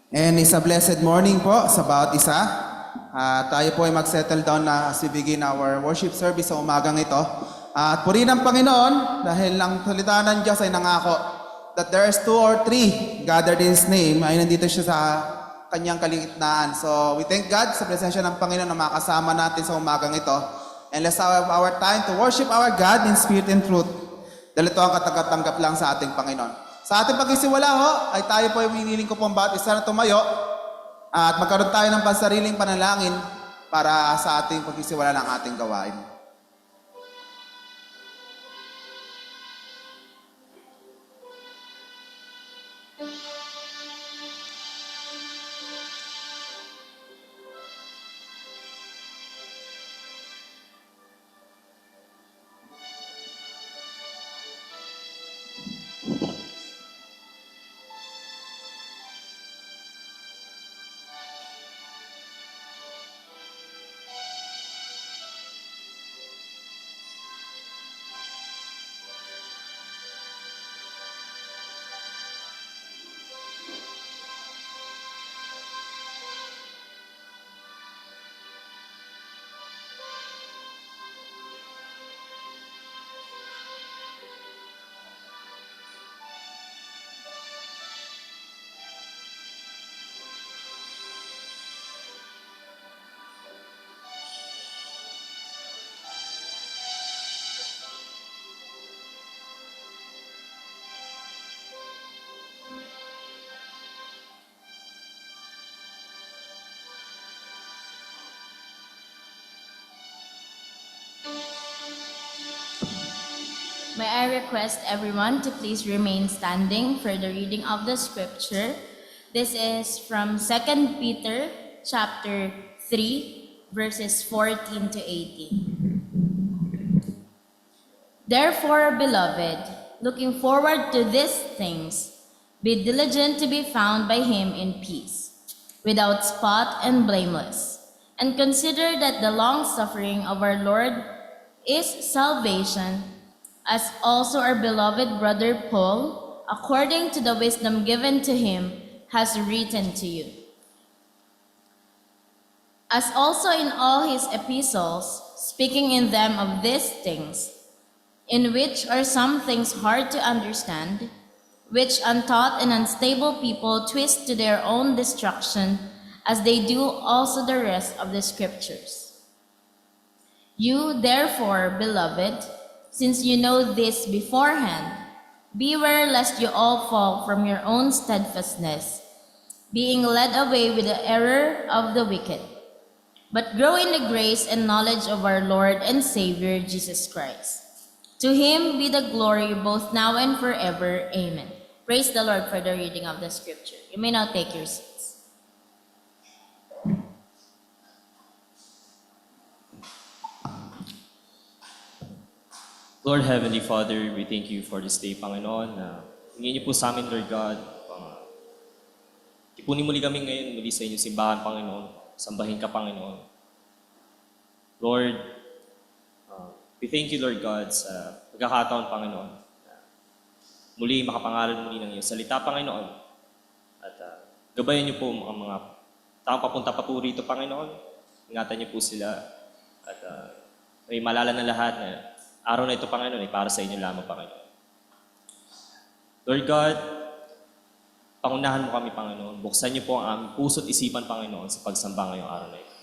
And it's a blessed morning po sa bawat isa. Tayo po ay mag-settle down na as we begin our worship service sa umagang ito. At purihin ang Panginoon dahil ang salita ng Diyos ay nangako that there is 2 or 3 gathered in His name ay nandito siya sa kanyang kaligitnaan. So we thank God sa presensya ng Panginoon na makasama natin sa umagang ito. And let's have our time to worship our God in spirit and truth. Dahil ito ang katatanggap lang sa ating Panginoon. Sa ating pagkisiwala ho, ay tayo po ay hinihiling ko po ang bawat isa na tumayo at magkaroon tayo ng pansariling panalangin para sa ating pagkisiwala ng ating gawain. May I request everyone to please remain standing for the reading of the scripture. This is from 2 Peter chapter 3, verses 14 to 18. Therefore, beloved, looking forward to these things, be diligent to be found by Him in peace, without spot and blameless, and consider that the long-suffering of our Lord is salvation, as also our beloved brother Paul, according to the wisdom given to him, has written to you. As also in all his epistles, speaking in them of these things, in which are some things hard to understand, which untaught and unstable people twist to their own destruction, as they do also the rest of the scriptures. You, therefore, beloved, since you know this beforehand, beware lest you all fall from your own steadfastness, being led away with the error of the wicked. But grow in the grace and knowledge of our Lord and Savior Jesus Christ. To Him be the glory both now and forever. Amen. Praise the Lord for the reading of the scripture. You may now take your seats. Lord Heavenly Father, we thank you for this day, Panginoon, na hingin niyo po sa amin, Lord God. Ipunin muli kami ngayon muli sa inyong simbahan, Panginoon. Sambahin ka, Panginoon. Lord, we thank you, Lord God, sa pagkakataon, Panginoon. Muli makapangalan muli ng iyong salita, Panginoon. At gabayan niyo po ang mga taong papunta pa po rito, Panginoon. Ingatan niyo po sila. At may malala na lahat na araw na ito, Panginoon, ay para sa inyo lamang, Panginoon. Lord God, pangunahan mo kami, Panginoon. Buksan niyo po ang aming puso't isipan, Panginoon, sa pagsamba ngayong araw na ito.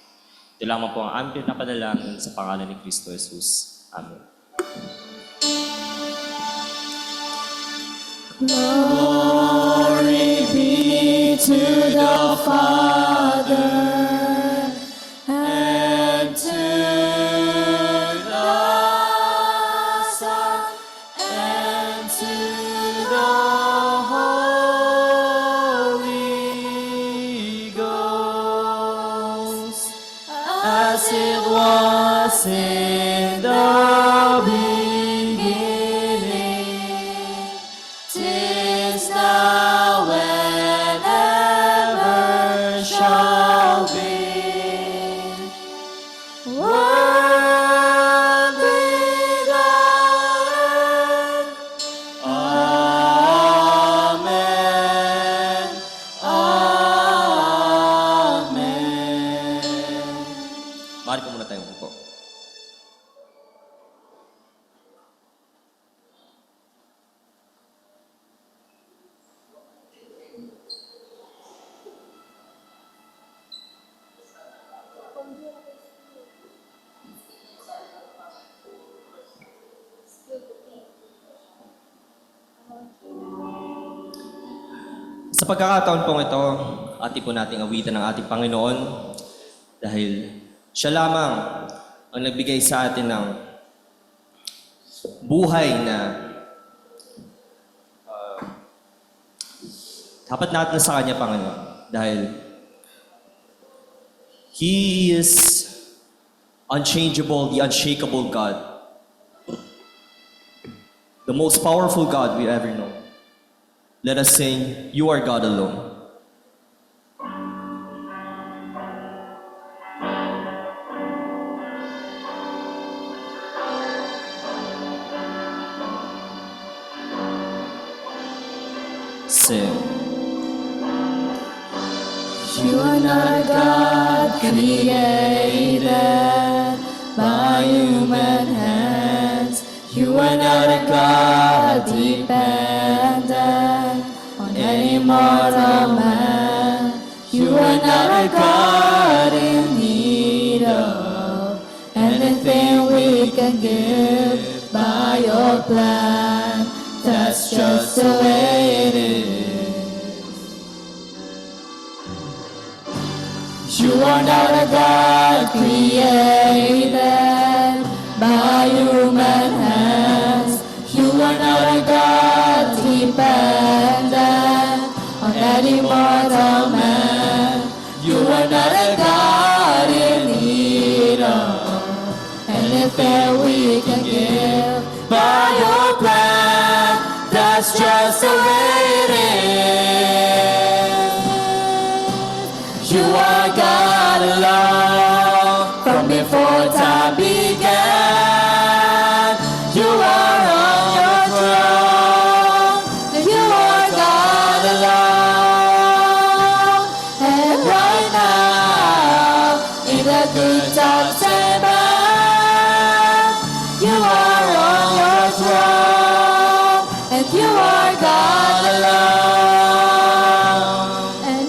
Ito lamang po ang aming pinapadalangin sa pangalan ni Kristo Jesus. Amen. Glory be to the Father and to the Son and to the Holy Ghost, as it was in the beginning, 'tis now and ever shall be, world without end. Amen. Amen. Maaari po muna tayong upo. Sa pagkakataon pong ito, atin po nating awitan ng ating Panginoon dahil siya lamang ang nagbigay sa atin ng buhay na dapat natin sa Kanya, Panginoon. Dahil He is unchangeable, the unshakable God. The most powerful God we ever know. Let us sing, You Are God Alone. Sing. You are not a God created by human hands. You are not a God dependent on any mortal man. You are not a God in need of anything we can give by your plan. That's just the way it is. You are not a God created by human hands. You are not a God dependent on any mortal man. You are not a God in need of anything we can give by your plan. That's just the way it is. You are God alone from before time began. You are on your throne. You are God alone. And right now, in the good times and bad, you are on your throne. And you are God alone. And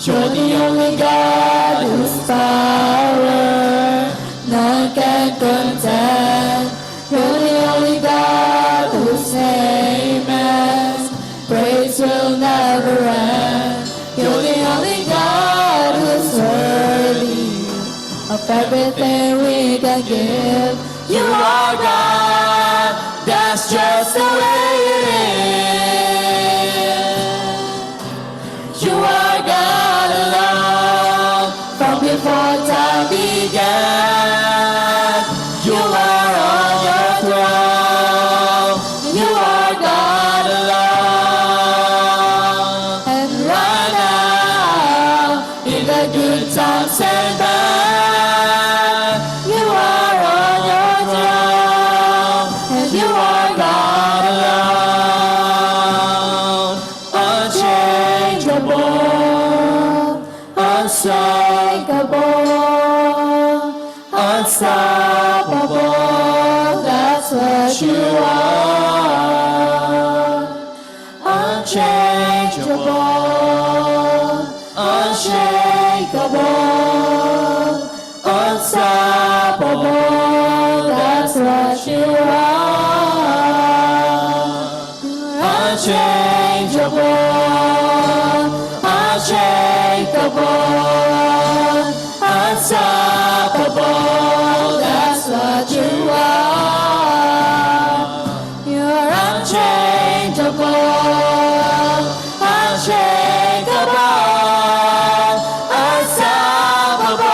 you're the only God whose power none can contend. You're the only God whose name is praise will never end. You're the only God who's worthy of everything we can give. You are God, that's just the way it is. You are God alone from before time began. You are on your throne. You are God alone. And right now, in the good times and bad, you are on your throne. And you are God alone. Unchangeable, unshakable, unstoppable, that's what you are. Unchangeable, unshakable, unstoppable, that's what you are. Unchangeable, unshakable, unstoppable, that's what you are. You're unchangeable, unshakable, unstoppable,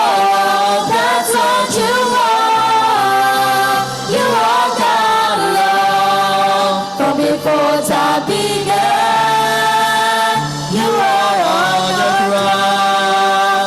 that's what you are. You are God alone from before time began. You are on your throne.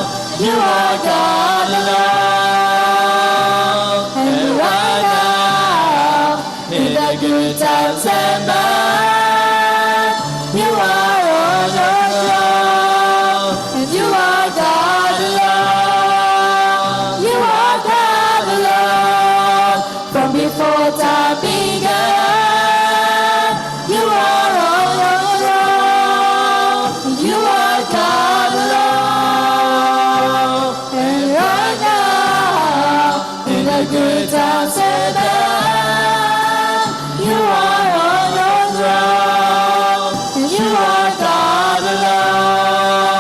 good times are done. You are on your throne, and you are God alone.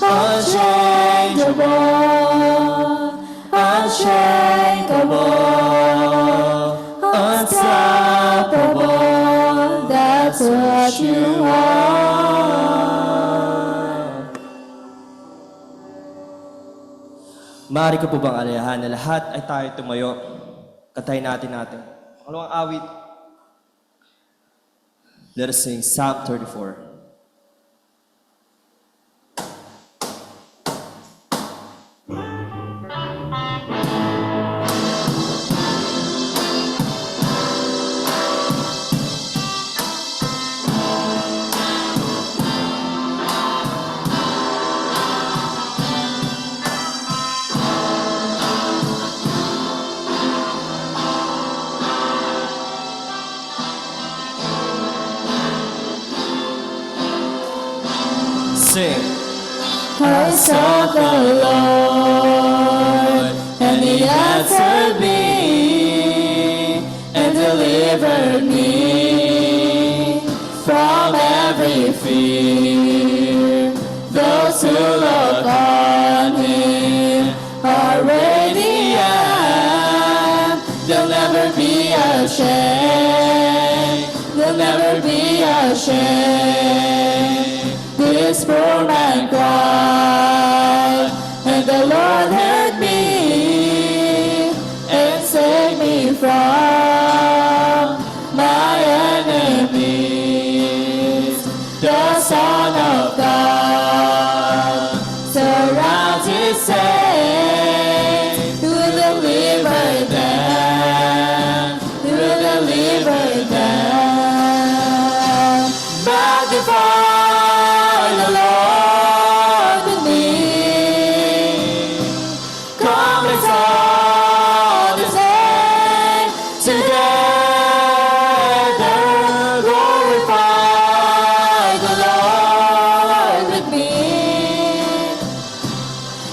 Unchangeable, unshakable, unstoppable. That's what you are. Maaari ko po bang alayahan na lahat ay tayo tumayo? Katayin natin. Pangalawang awit. Let us sing Psalm 34. Sing. I sought the Lord, and He answered me, and delivered me from every fear. Those who look on Him are radiant. They'll never be ashamed. They'll never be ashamed. This poor man cried, and the Lord heard me, and saved me from my enemies. The Son of God surrounds His saints, He will deliver them, He will deliver them. Magnify the Lord with me. Come, let's all His name together. Glorify the Lord with me.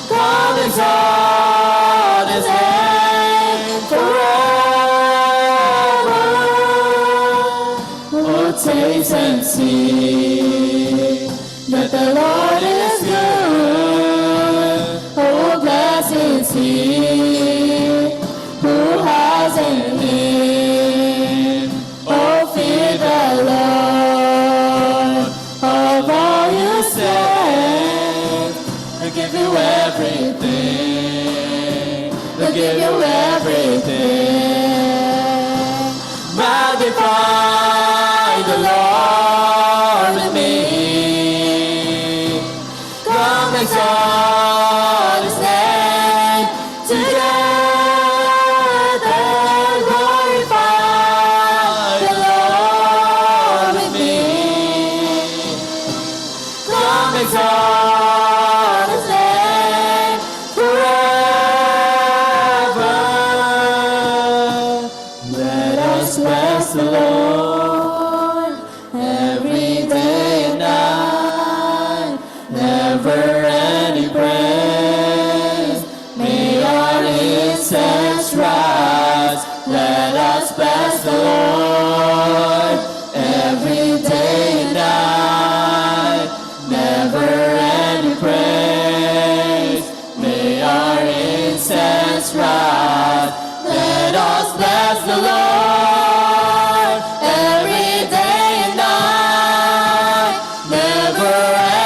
Come, let's all His name forever. Oh, taste and see that the Lord is good. Oh, blessed is He who has in Him. Oh, fear the Lord of all you saints. He'll give you everything. He'll give you everything. Magnify the Lord with me. Come, exalt His name together. Glorify the Lord with me. Come, exalt His name forever. Let us bless the Lord every day and night. Never ending praise. May our incense rise. Let us bless the Lord every day and night. Never ending praise. May our incense rise. Let us bless the Lord every day and night. Never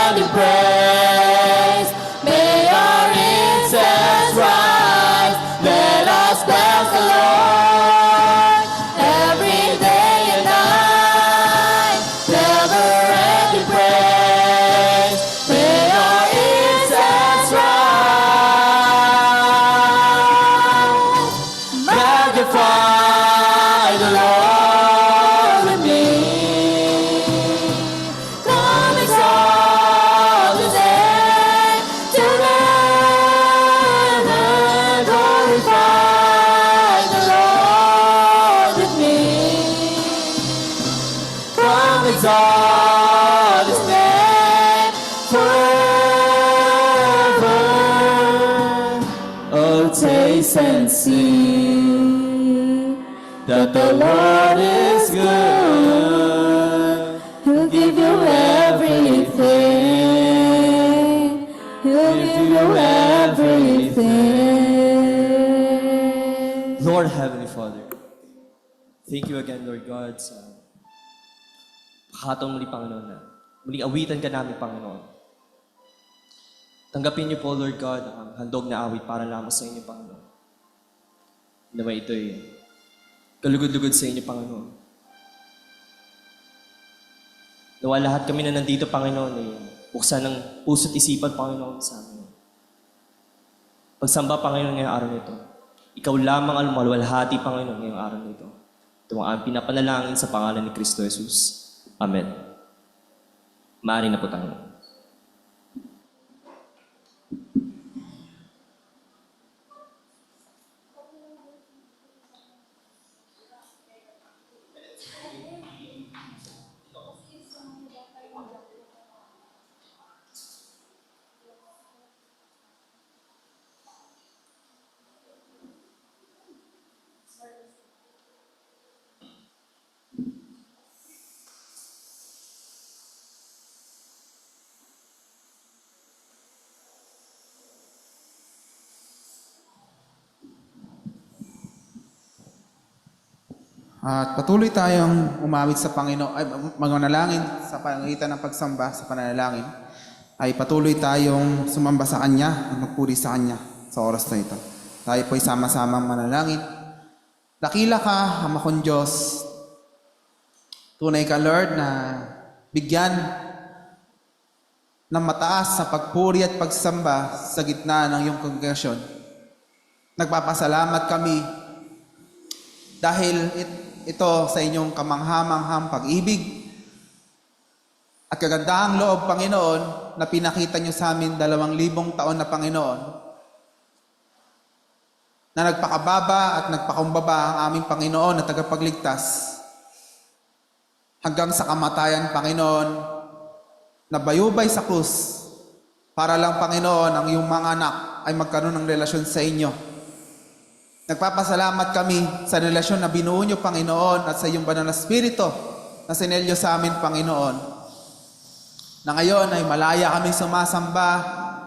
ending praise. May our incense rise. Let us bless the Lord every day and night. Never ending praise. May our incense rise. Magnify taste and see that the Lord is good. He'll give you everything. He'll give you everything. Lord Heavenly Father, thank you again, Lord God, sa pakataon muli, Panginoon, na muling awitan ka namin, Panginoon. Tanggapin niyo po, Lord God, ang handog na awit para lamang sa inyo, Panginoon. Nawa ito'y kalugod-lugod sa inyo, Panginoon. Nawa lahat kami na nandito, Panginoon, ay buksan ng puso't isipan, Panginoon, sa amin. Pagsamba, Panginoon, ngayong araw nito. Ikaw lamang ang lumalwalhati, Panginoon, ngayong araw nito. Ito ang aming pinapanalangin sa pangalan ni Kristo Jesus. Amen. Maaari na po tayo. At patuloy tayong umawit sa Panginoon, ay mananalangin sa pangitan ng pagsamba sa pananalangin, ay patuloy tayong sumamba sa Kanya at magpuri sa Kanya sa oras na ito. Tayo po'y sama-samang manalangin. Dakila ka, Ama kong Diyos. Tunay ka, Lord, na bigyan ng mataas sa pagpuri at pagsamba sa gitna ng iyong kongregasyon. Nagpapasalamat kami dahil ito sa inyong kamanghamanghang pag-ibig at kagandahang loob, Panginoon, na pinakita niyo sa amin 2,000 taon na, Panginoon, na nagpakababa at nagpakumbaba ang aming Panginoon na tagapagligtas hanggang sa kamatayan, Panginoon, na bayubay sa krus para lang, Panginoon, ang iyong mga anak ay magkaroon ng relasyon sa inyo. Nagpapasalamat kami sa relasyon na binuo niyo, Panginoon, at sa iyong banal na Espiritu na sinelyo sa amin, Panginoon. Na ngayon ay malaya kaming sumasamba,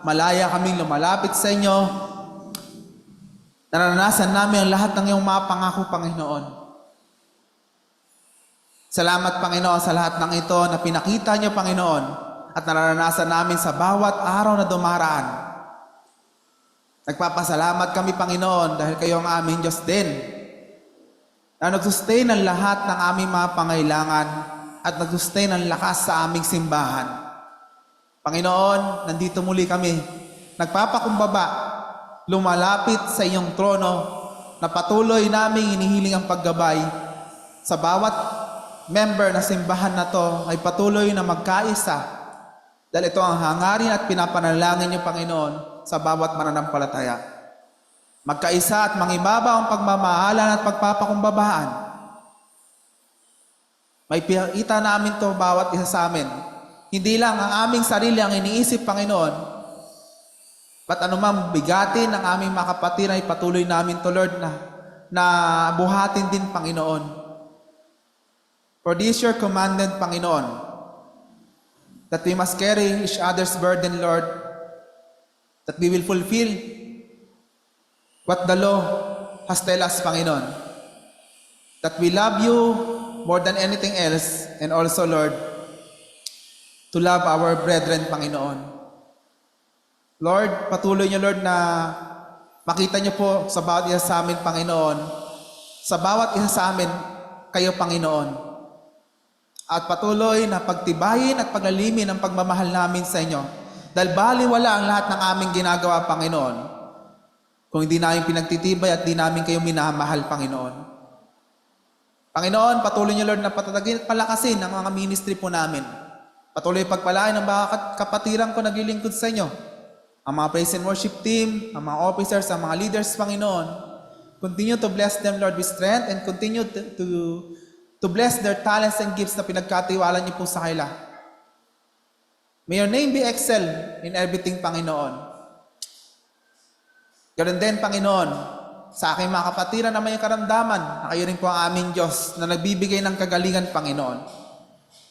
malaya kaming lumalapit sa inyo. Naranasan namin ang lahat ng iyong mga pangako, Panginoon. Salamat, Panginoon, sa lahat ng ito na pinakita niyo, Panginoon, at naranasan namin sa bawat araw na dumaraan. Nagpapasalamat kami, Panginoon, dahil kayo ang aming Diyos din, na nag-sustain ang lahat ng aming mga pangailangan at nag-sustain ang lakas sa aming simbahan. Panginoon, nandito muli kami, nagpapakumbaba, lumalapit sa iyong trono, na patuloy naming inihiling ang paggabay sa bawat member na simbahan na to ay patuloy na magkaisa, dahil ito ang hangarin at pinapanalangin niyo, Panginoon, sa bawat mananampalataya. Magkaisa at mangibabaw ang pagmamahalan at pagpapakumbabaan. May pinakita namin to bawat isa sa amin. Hindi lang ang aming sarili ang iniisip, Panginoon, but anumang bigatin ng aming mga kapatid ay patuloy namin to, Lord, na buhatin din, Panginoon. For this your commanded, Panginoon, that we must carry each other's burden, Lord, that we will fulfill what the law has tell us, Panginoon. That we love you more than anything else, and also, Lord, to love our brethren, Panginoon. Lord, patuloy niyo, Lord, na makita niyo po sa bawat isa sa amin, Panginoon, sa bawat isa sa amin, kayo, Panginoon. At patuloy na pagtibayin at paglalimin ang pagmamahal namin sa inyo. Dahil baliwala ang lahat ng aming ginagawa, Panginoon, kung hindi namin pinagtitibay at di namin kayo minamahal, Panginoon. Panginoon, patuloy niyo, Lord, na patatagin at palakasin ang mga ministry po namin. Patuloy pagpalain ang mga kapatiran ko naglilingkod sa inyo. Ang mga praise and worship team, ang mga officers, ang mga leaders, Panginoon. Continue to bless them, Lord, with strength, and continue to bless their talents and gifts na pinagkatiwala niyo po sa kanila. May your name be excelled in everything, Panginoon. Ganun din, Panginoon, Sa aking mga kapatiran na may karamdaman, na kayo rin po ang aming Diyos na nagbibigay ng kagalingan, Panginoon.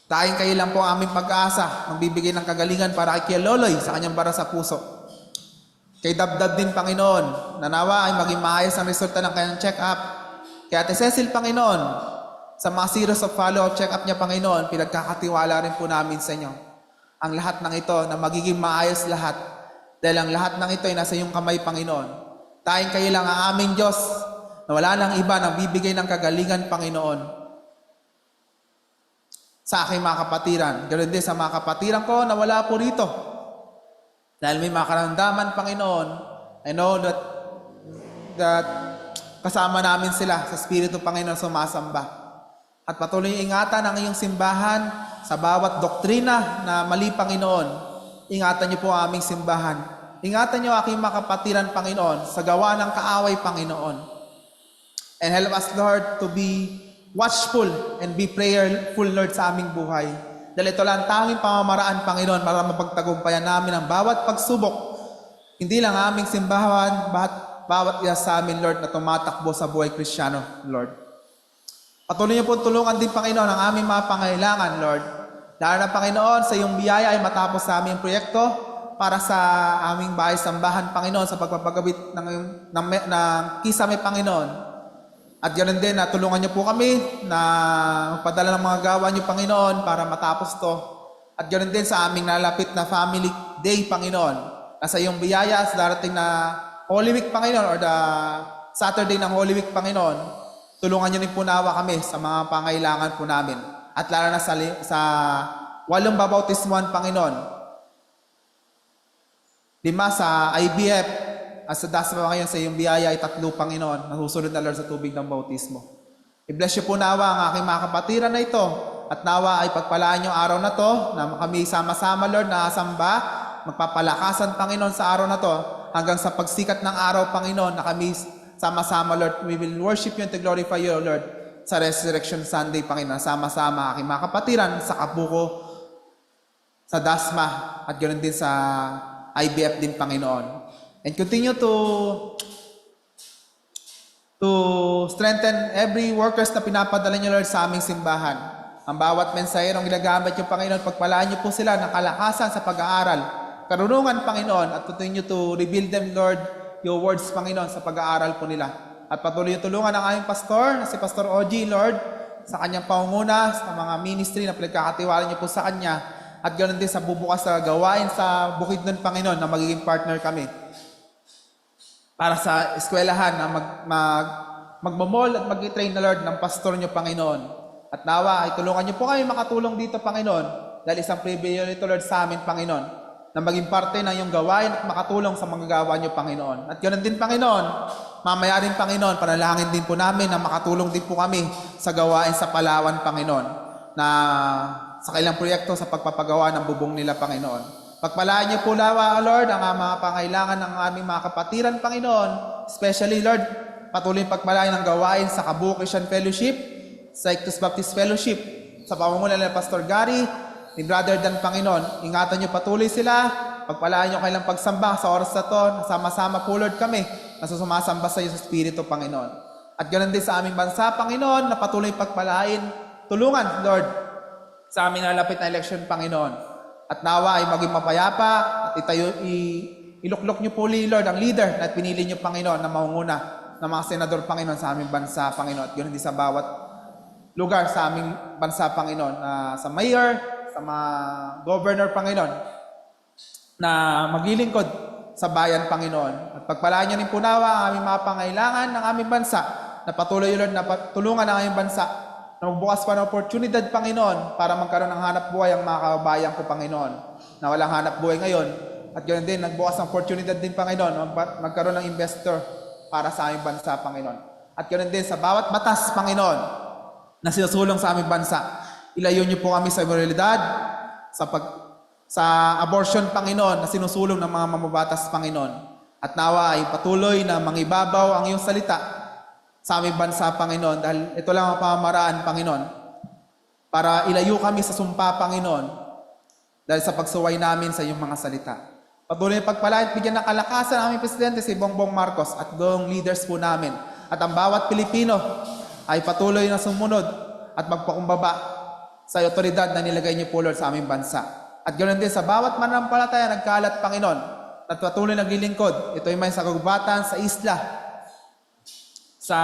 Dahil kayo lang po ang aming pag-asa, magbibigay ng kagalingan para kay Kuya Loloy sa kanyang bara sa puso. Kay Dabdab din, Panginoon, na nawa ay maging maayos ang resulta ng kanyang check-up. Kay Ate Cecil, Panginoon, sa mga series of follow-up check-up niya, Panginoon, pinagkakatiwala rin po namin sa inyo ang lahat ng ito na magiging maayos lahat. Dahil ang lahat ng ito ay nasa iyong kamay, Panginoon. Dahil kayo lang ang aming Diyos na wala nang iba na bibigay ng kagalingan, Panginoon. Sa aking mga kapatiran, ganoon din sa mga kapatiran ko na wala po rito. Dahil may mga karamdaman, Panginoon, I know that kasama namin sila sa Espiritu, Panginoon, sumasamba. At patuloy ingatan ang iyong simbahan sa bawat doktrina na mali, Panginoon. Ingatan niyo po ang aming simbahan. Ingatan niyo aking mga kapatiran, Panginoon, sa gawa ng kaaway, Panginoon. And help us, Lord, to be watchful and be prayerful, Lord, sa aming buhay. Dahil ito lang tanging pamamaraan, Panginoon, para mapagtagumpayan namin ang bawat pagsubok. Hindi lang aming simbahan, bawat isa sa amin, Lord, na tumatakbo sa buhay Kristiyano, Lord. Patuloy niyo po tulungan din, Panginoon, ang aming mga pangailangan, Lord. Dahil na, Panginoon, sa iyong biyaya ay matapos sa aming proyekto para sa aming bahay-sambahan, Panginoon, sa pagpapagabit ng kisame, Panginoon. At ganoon din na tulungan niyo po kami na magpadala ng mga gawa niyo, Panginoon, para matapos to. At ganoon din sa aming nalapit na Family Day, Panginoon. Nasa iyong biyaya sa darating na Holy Week, Panginoon, or the Saturday ng Holy Week, Panginoon. Tulungan niyo rin po nawa kami sa mga pangailangan po namin. At lalo na sa 8 babautismuhan, Panginoon. 5 sa IBF, at sa DASMA ngayon sa iyong biyaya ay 3, Panginoon, na susunod na, Lord, sa tubig ng bautismo. I-bless niyo po nawa ang aking mga kapatiran na ito, at nawa ay pagpalaan yung araw na to, na kami sama-sama, Lord, na asamba, magpapalakasan, Panginoon, sa araw na to, hanggang sa pagsikat ng araw, Panginoon, na kami sama-sama, Lord, we will worship you and to glorify you, Lord, sa Resurrection Sunday, Panginoon, sama-sama aking mga kapatiran sa Kabuko, sa DASMA, at ganoon din sa IBF din, Panginoon. And continue to strengthen every workers na pinapadala niyo, Lord, sa aming simbahan. Ang bawat mensaherong ginagamit niyo, Panginoon, pagpalaan niyo po sila ng kalakasan sa pag-aaral, karunungan, Panginoon, at continue to reveal them, Lord, your words, Panginoon, sa pag-aaral po nila. At patuloy yung tulungan ng aming pastor, na si Pastor OG, Lord, sa kanyang pangunguna, sa mga ministry na pinagkakatiwala niyo po sa kanya, at ganoon din sa bubukas sa gawain sa Bukidnon, Panginoon, na magiging partner kami para sa eskwelahan na magmamol at mag-train na, Lord, ng pastor niyo, Panginoon. At nawa ay tulungan niyo po kami makatulong dito, Panginoon, dahil isang pribilehyo ito, Lord, sa amin, Panginoon, na maging parte ng iyong gawain at makatulong sa mga gawa niyo, Panginoon. At ganoon din, Panginoon, mamaya rin, Panginoon, panalangin din po namin na makatulong din po kami sa gawain sa Palawan, Panginoon, na sa kailang proyekto sa pagpapagawa ng bubong nila, Panginoon. Pagpalaan niyo po lawa, Lord, ang mga pangailangan ng aming mga kapatiran, Panginoon. Especially, Lord, patuloy pagpalaan ng gawain sa Kabuko Christian Fellowship, sa Ictus Baptist Fellowship, sa pamumuno ni Pastor Gary, ni Brother Dan, Panginoon. Ingatan niyo patuloy sila, pagpalaan niyo kailang pagsamba sa oras na to, sama-sama po, Lord, kami, na sumasamba sa iyo sa Espiritu, Panginoon. At ganoon din sa aming bansa, Panginoon, na patuloy pagpalain, tulungan, Lord, sa aming nalapit na election, Panginoon. At nawa ay maging mapayapa at iluklok niyo po, Lord, ang leader na pinili niyo, Panginoon, na maunguna ng mga senador, Panginoon, sa aming bansa, Panginoon. At ganoon din sa bawat lugar sa aming bansa, Panginoon, sa mayor, sa mga governor, Panginoon, na maglilingkod sa bayan, Panginoon. At pagpalaan niyo rin po nawa ang aming mga pangailangan ng aming bansa, na patuloy, Lord, na tulungan ang aming bansa, na magbukas pa ng oportunidad, Panginoon, para magkaroon ng hanap buhay ang mga kababayan ko, Panginoon, na walang hanap buhay ngayon. At ganoon din, nagbukas ng oportunidad din, Panginoon, magkaroon ng investor para sa aming bansa, Panginoon. At ganoon din, sa bawat batas, Panginoon, na sinusulong sa aming bansa, ilayo niyo po kami sa immoralidad, sa abortion, Panginoon, na sinusulong ng mga mamabatas, Panginoon. At nawa ay patuloy na mangibabaw ang iyong salita sa aming bansa, Panginoon, dahil ito lang ang pamamaraan, Panginoon, para ilayo kami sa sumpa, Panginoon, dahil sa pagsuway namin sa iyong mga salita. Patuloy na pagpalain at bigyan ng kalakasan ang aming Presidente si Bongbong Marcos at buong leaders po namin. At ang bawat Pilipino ay patuloy na sumunod at magpakumbaba sa otoridad na nilagay niyo po Lord sa aming bansa. At ganoon din sa bawat mananampalataya nagkalat Panginoon at patuloy naglilingkod. Ito ay may sa kagubatan, sa isla, sa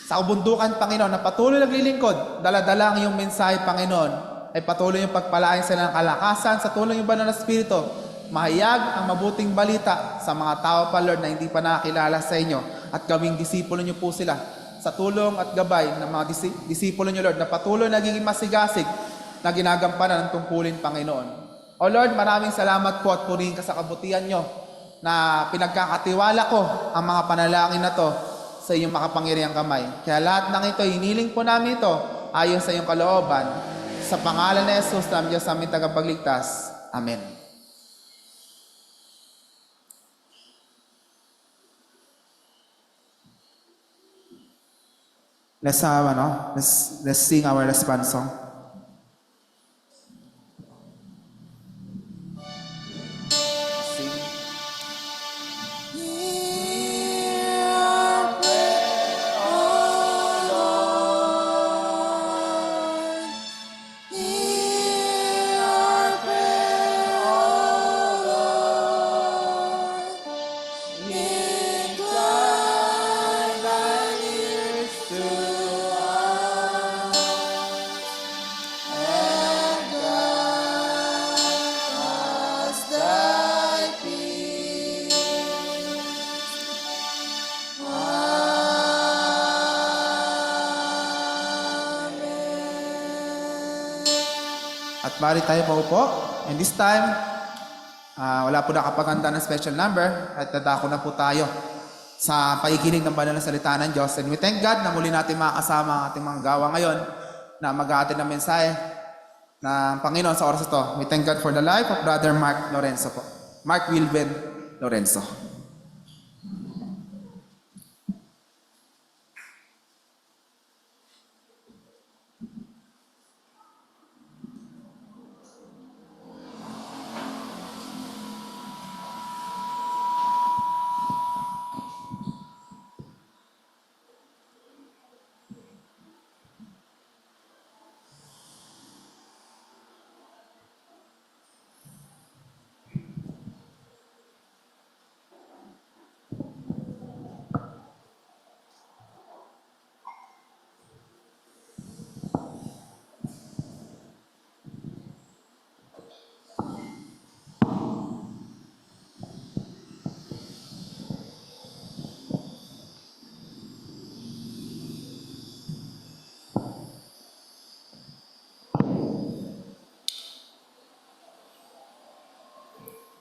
kabundukan Panginoon na patuloy naglilingkod. Dala-dala ang iyong mensahe Panginoon ay patuloy yung pagpalain sila ng kalakasan sa tulong yung banal na Espiritu. Mahayag ang mabuting balita sa mga tao pa Lord na hindi pa nakakilala sa inyo at gawing disipulo niyo po sila sa tulong at gabay ng mga disipulo niyo Lord na patuloy nagiging masigasig na ginagampanan ng tungkulin Panginoon. O Lord, maraming salamat po at purihin ka sa kabutihan niyo na pinagkakatiwala ko ang mga panalangin na to sa iyong makapangyarihang kamay. Kaya lahat ng ito, hiniling po namin ito ayon sa iyong kalooban. Sa pangalan ni Jesus, namin Diyos sa aming tagapagligtas. Amen. Let's sing our response song. At bali tayo paupo. And this time, wala po nakapaganda ng special number at dadako na po tayo sa pakikinig ng banal na salita ng Diyos. And we thank God na muli natin makakasama ang ating mga gawa ngayon na mag-aatin ng mensahe ng Panginoon sa oras ito. We thank God for the life of Brother Mark Lorenzo po. Mark Wilben Lorenzo.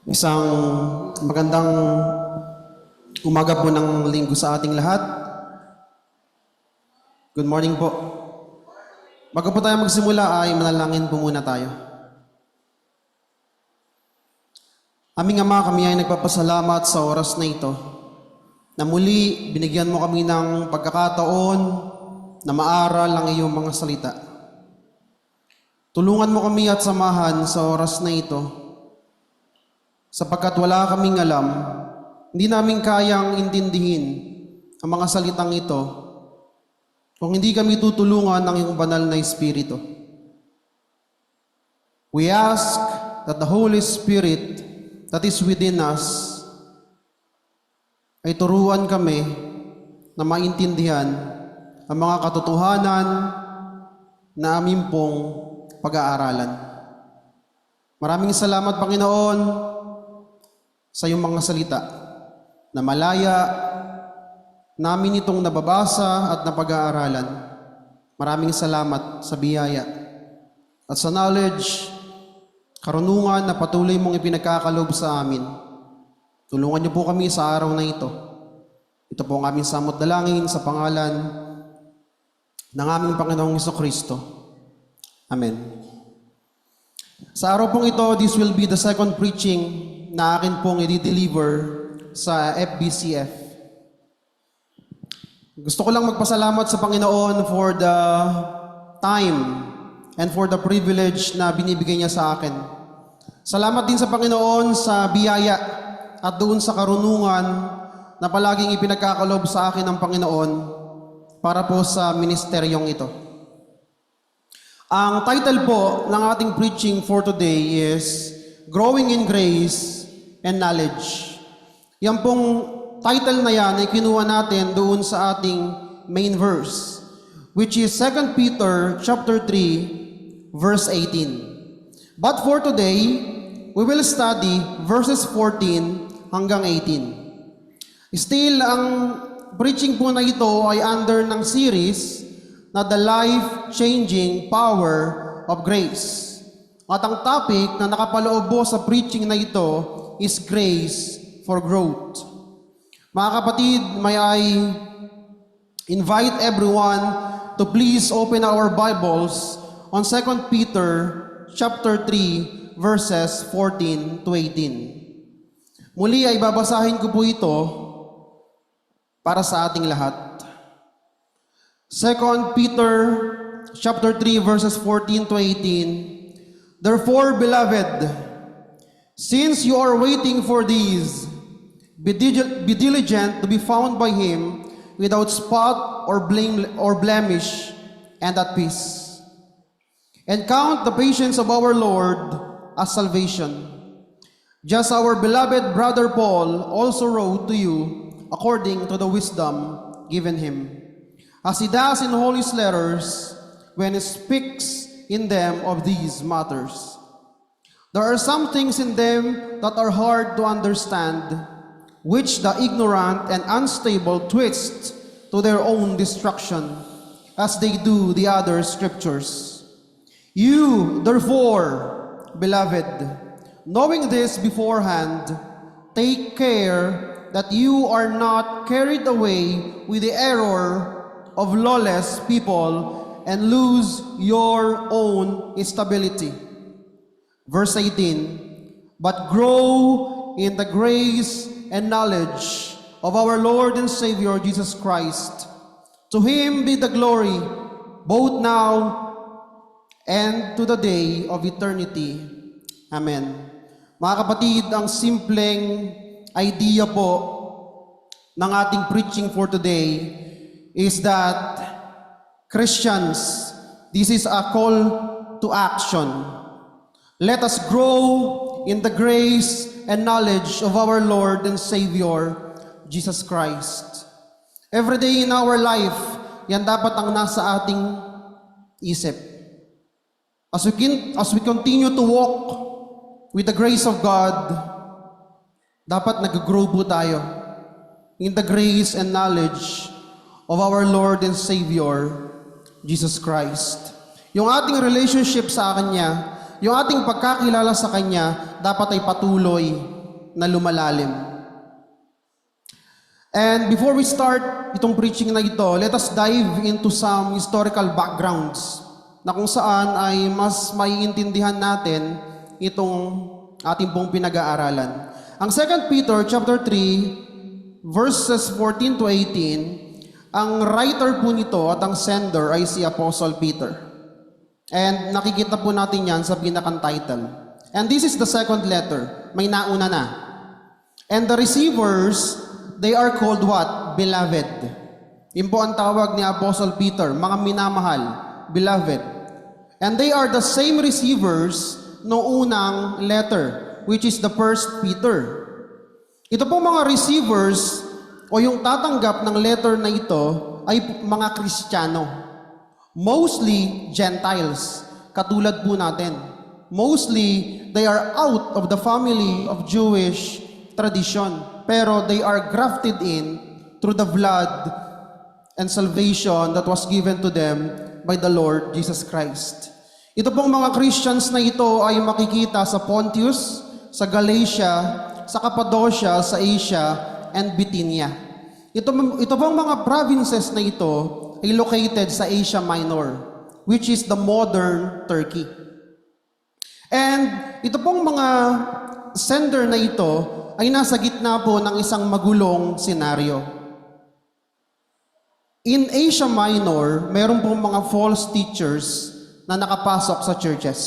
Isang magandang umaga po ng linggo sa ating lahat. Good morning po. Bago po tayo magsimula ay manalangin po muna tayo. Aming Ama, kami ay nagpapasalamat sa oras na ito na muli binigyan mo kami ng pagkakataon na maaral ang iyong mga salita. Tulungan mo kami at samahan sa oras na ito sapagkat wala kaming alam, hindi namin kayang intindihin ang mga salitang ito kung hindi kami tutulungan ng iyong banal na Espiritu. We ask that the Holy Spirit that is within us ay turuan kami na maintindihan ang mga katotohanan na amin pong pag-aaralan. Maraming salamat, Panginoon, sa iyong mga salita na malaya namin itong nababasa at napag-aaralan. Maraming salamat sa biyaya at sa knowledge, karunungan na patuloy mong ipinagkakaloob sa amin. Tulungan niyo po kami sa araw na ito. Ito po ang aming samot dalangin sa pangalan ng aming Panginoong Jesucristo. Amen. Sa araw pong ito, this will be the second preaching na akin pong i-deliver sa FBCF. Gusto ko lang magpasalamat sa Panginoon for the time and for the privilege na binibigay niya sa akin. Salamat din sa Panginoon sa biyaya at doon sa karunungan na palaging ipinagkakalob sa akin ng Panginoon para po sa ministeryong ito. Ang title po ng ating preaching for today is Growing in Grace and Knowledge. Yan pong title na yan ay kinuha natin doon sa ating main verse, which is 2 Peter chapter 3, verse 18. But for today, we will study verses 14 hanggang 18. Still, ang preaching po na ito ay under ng series na The Life-Changing Power of Grace. At ang topic na nakapaloob po sa preaching na ito is Grace for Growth. Mga kapatid, may I invite everyone to please open our Bibles on 2 Peter chapter 3 verses 14 to 18. Muli ay babasahin ko po ito para sa ating lahat. 2 Peter chapter 3 verses 14 to 18. Therefore, beloved, since you are waiting for these, be diligent to be found by him without spot or blemish and at peace. And count the patience of our Lord as salvation. Just our beloved brother Paul also wrote to you according to the wisdom given him, as he does in all his letters when he speaks in them of these matters. There are some things in them that are hard to understand, which the ignorant and unstable twist to their own destruction, as they do the other scriptures. You, therefore, beloved, knowing this beforehand, take care that you are not carried away with the error of lawless people and lose your own stability. Verse 18, but grow in the grace and knowledge of our Lord and Savior Jesus Christ. To him be the glory, both now and to the day of eternity. Amen. Mga kapatid, ang simpleng idea po ng ating preaching for today is that Christians, this is a call to action. Let us grow in the grace and knowledge of our Lord and Savior, Jesus Christ. Every day in our life, yan dapat ang nasa ating isip. As we continue to walk with the grace of God, dapat nag-grow po tayo in the grace and knowledge of our Lord and Savior, Jesus Christ. Yung ating relationship sa Kanya, yung ating pagkakilala sa Kanya, dapat ay patuloy na lumalalim. And before we start itong preaching na ito, let us dive into some historical backgrounds na kung saan ay mas maiintindihan natin itong ating pong pinag-aaralan. Ang 2 Peter chapter 3 verses 14 to 18, ang writer po nito at ang sender ay si Apostle Peter. And nakikita po natin yan sa pinakang title. And this is the second letter. May nauna na. And the receivers, they are called what? Beloved. Yun po ang tawag ni Apostle Peter, mga minamahal, beloved. And they are the same receivers no unang letter, which is the first Peter. Ito po mga receivers o yung tatanggap ng letter na ito ay mga Kristiyano. Mostly Gentiles, katulad po natin. Mostly, they are out of the family of Jewish tradition. Pero they are grafted in through the blood and salvation that was given to them by the Lord Jesus Christ. Ito pong mga Christians na ito ay makikita sa Pontius, sa Galatia, sa Cappadocia, sa Asia, and Bithynia. Ito pong mga provinces na ito ay located sa Asia Minor, which is the modern Turkey. And ito pong mga sender na ito ay nasa gitna po ng isang magulong senaryo. In Asia Minor, meron pong mga false teachers na nakapasok sa churches.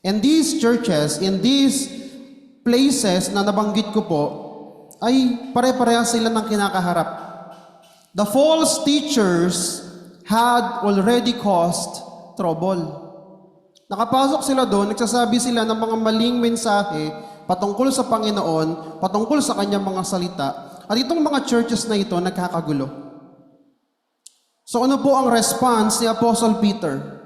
And these churches, in these places na nabanggit ko po, ay pare-parehas sila ng kinakaharap. The false teachers had already caused trouble. Nakapasok sila doon, nagsasabi sila ng mga maling mensahe patungkol sa Panginoon, patungkol sa kanyang mga salita. At itong mga churches na ito nagkakagulo. So ano po ang response ni Apostle Peter?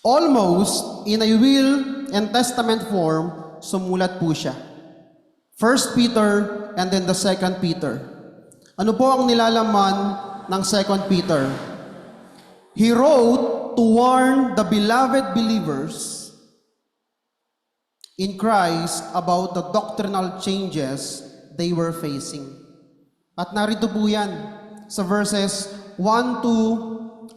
Almost in a will and testament form, sumulat po siya. 1 Peter and then the 2 Peter. Ano po ang nilalaman ng 2 Peter? He wrote to warn the beloved believers in Christ about the doctrinal changes they were facing. At narito po yan sa verses 1 to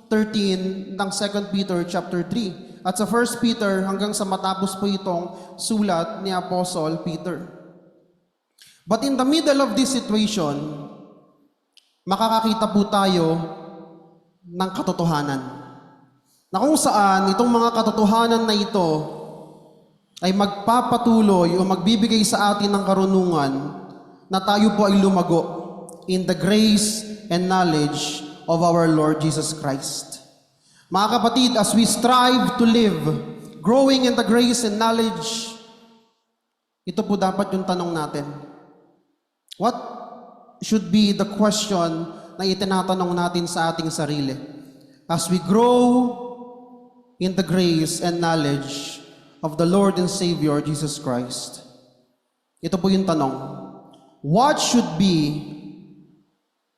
13 ng 2 Peter chapter 3. At sa 1 Peter hanggang sa matapos po itong sulat ni Apostle Peter. But in the middle of this situation, makakakita po tayo ng katotohanan. Na kung saan itong mga katotohanan na ito ay magpapatuloy o magbibigay sa atin ng karunungan na tayo po ay lumago in the grace and knowledge of our Lord Jesus Christ. Mga kapatid, as we strive to live, growing in the grace and knowledge, ito po dapat yung tanong natin. What should be the question na itinatanong natin sa ating sarili? As we grow in the grace and knowledge of the Lord and Savior Jesus Christ. Ito po yung tanong. What should be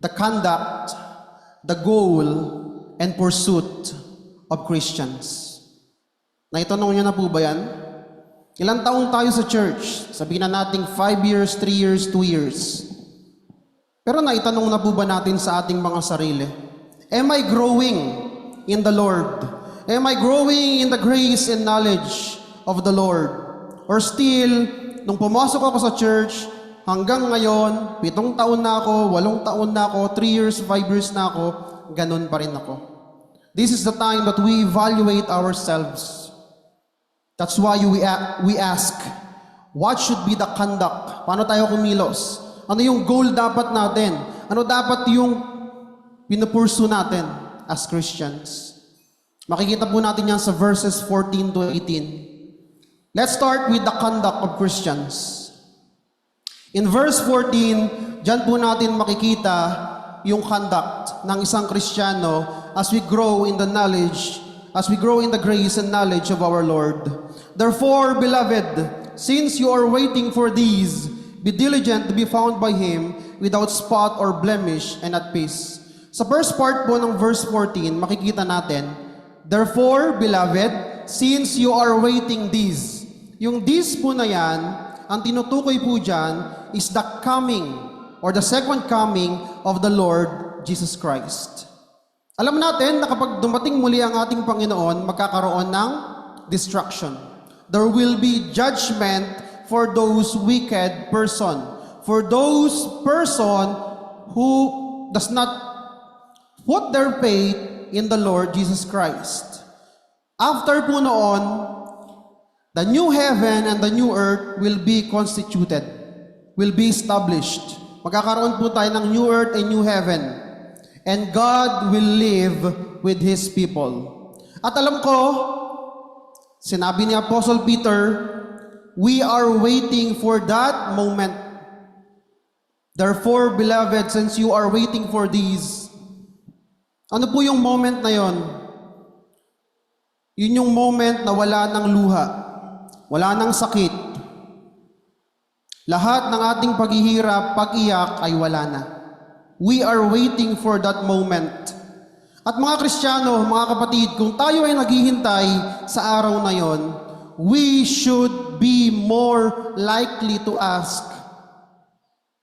the conduct, the goal, and pursuit of Christians? Naitanong niyo na po ba yan? Ilang taong tayo sa church? Sabihin na natin 5 years, 3 years, 2 years. Pero naitanong na po ba natin sa ating mga sarili? Am I growing in the Lord? Am I growing in the grace and knowledge of the Lord? Or still, nung pumasok ako sa church, hanggang ngayon, 7 taon na ako, 8 taon na ako, 3 years, 5 years na ako, ganun pa rin ako. This is the time that we evaluate ourselves. That's why we ask, what should be the conduct? Paano tayo kumilos? Ano yung goal dapat natin? Ano dapat yung pinupursu natin as Christians? Makikita po natin yan sa verses 14 to 18. Let's start with the conduct of Christians. In verse 14, dyan po natin makikita yung conduct ng isang Kristiyano as we grow in the knowledge, as we grow in the grace and knowledge of our Lord. Therefore, beloved, since you are waiting for these, be diligent to be found by Him without spot or blemish and at peace. Sa first part po ng verse 14, makikita natin, therefore, beloved, since you are waiting these. Yung these po na yan, ang tinutukoy po dyan is the coming or the second coming of the Lord Jesus Christ. Alam natin na kapag dumating muli ang ating Panginoon, magkakaroon ng destruction. There will be judgment for those wicked person, for those person who does not put their faith in the Lord Jesus Christ. After po noon, the new heaven and the new earth will be constituted, will be established. Magkakaroon po tayo ng new earth and new heaven. And God will live with His people. At alam ko, sinabi ni Apostle Peter, we are waiting for that moment. Therefore, beloved, since you are waiting for these, ano po yung moment na yon? Yun yung moment na wala ng luha, wala ng sakit. Lahat ng ating paghihirap, pag-iyak ay wala na. We are waiting for that moment. At mga Kristiyano, mga kapatid, kung tayo ay naghihintay sa araw na yon, we should be more likely to ask,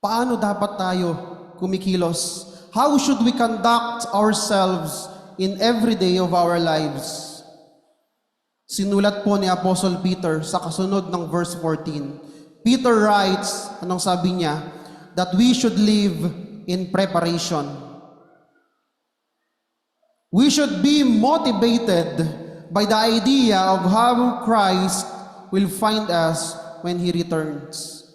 paano dapat tayo kumikilos? How should we conduct ourselves in every day of our lives? Sinulat po ni Apostle Peter sa kasunod ng verse 14. Peter writes, anong sabi niya? That we should live in preparation. We should be motivated by the idea of how Christ will find us when He returns.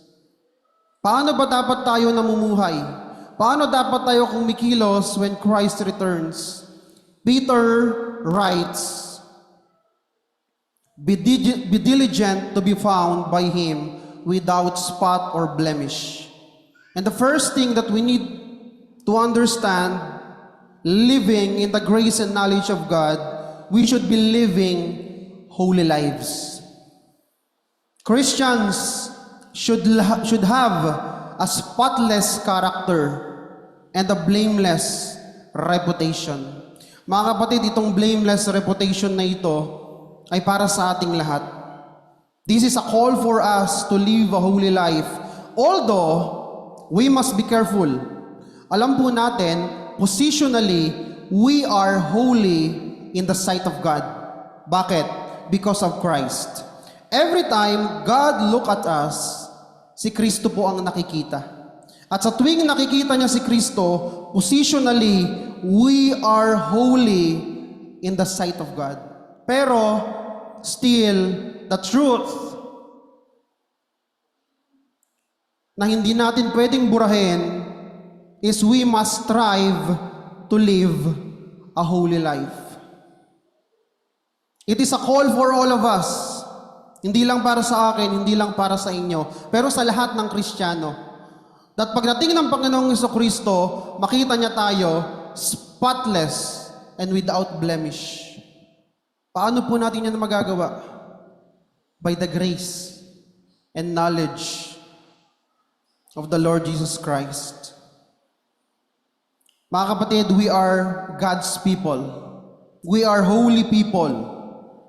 Paano ba dapat tayo namumuhay? Paano dapat tayo kumikilos when Christ returns? Peter writes, Be diligent to be found by Him without spot or blemish. And the first thing that we need to understand, living in the grace and knowledge of God, we should be living holy lives. Christians should have a spotless character and a blameless reputation. Mga kapatid, itong blameless reputation na ito ay para sa ating lahat. This is a call for us to live a holy life. Although, we must be careful. Alam po natin, positionally, we are holy in the sight of God. Bakit? Because of Christ. Every time God look at us, si Kristo po ang nakikita. At sa tuwing nakikita niya si Kristo, positionally, we are holy in the sight of God. Pero, still, the truth na hindi natin pwedeng burahin is we must strive to live a holy life. It is a call for all of us. Hindi lang para sa akin, hindi lang para sa inyo, pero sa lahat ng Kristiyano. That pagdating ng Panginoong Jesucristo, makita niya tayo spotless and without blemish. Paano po natin yan magagawa? By the grace and knowledge of the Lord Jesus Christ. Mga kapatid, we are God's people. We are holy people,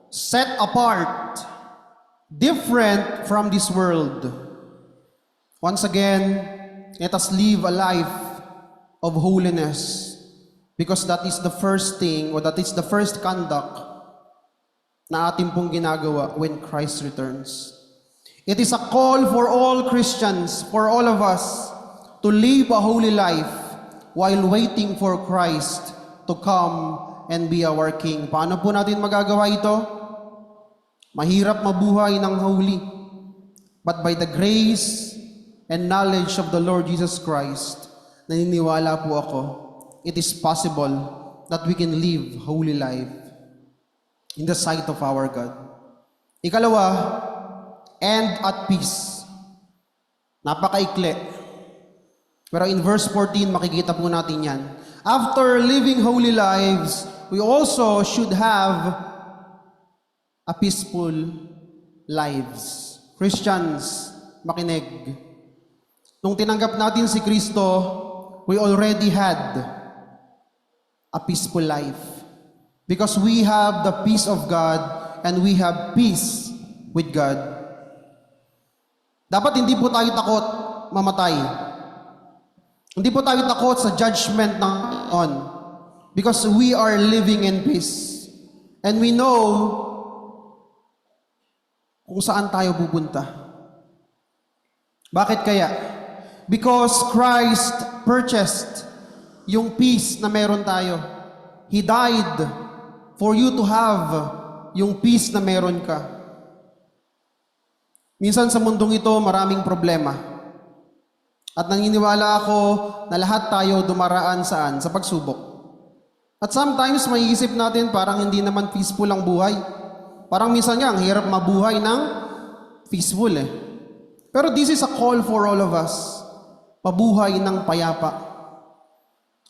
set apart, different from this world. Once again, let us live a life of holiness, because that is the first thing, or that is the first conduct na ating pong ginagawa when Christ returns. It is a call for all Christians, for all of us, to live a holy life while waiting for Christ to come and be our King. Paano po natin magagawa ito? Mahirap mabuhay ng holy, but by the grace and knowledge of the Lord Jesus Christ, naniniwala po ako, it is possible that we can live holy life in the sight of our God. Ikalawa, and at peace. Napakaikli. Pero in verse 14, makikita po natin yan. After living holy lives, we also should have a peaceful lives. Christians, makinig. Nung tinanggap natin si Kristo, we already had a peaceful life. Because we have the peace of God and we have peace with God. Dapat hindi po tayo takot mamatay. Hindi po tayo takot sa judgment ng on. Because we are living in peace. And we know kung saan tayo pupunta. Bakit kaya? Because Christ purchased yung peace na meron tayo. He died for you to have yung peace na meron ka. Minsan sa mundong ito, maraming problema. At naniniwala ako na lahat tayo dumaraan saan? Sa pagsubok. At sometimes, maiisip natin parang hindi naman peaceful ang buhay. Parang minsan nga, ang hirap mabuhay ng peaceful eh. Pero this is a call for all of us. Pabuhay ng payapa.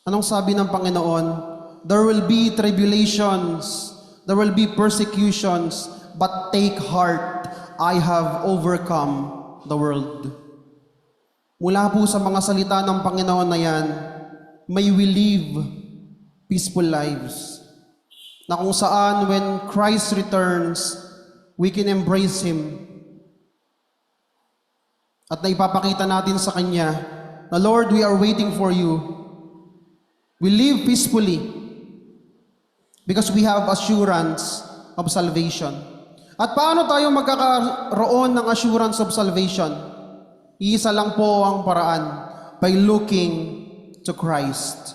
Anong sabi ng Panginoon? There will be tribulations, there will be persecutions, but take heart, I have overcome the world. Mula po sa mga salita ng Panginoon na yan, may we live peaceful lives. Na kung saan when Christ returns, we can embrace Him. At naipapakita natin sa Kanya na, Lord, we are waiting for you. We live peacefully because we have assurance of salvation. At paano tayo magkakaroon ng assurance of salvation? Iisa lang po ang paraan, by looking to Christ.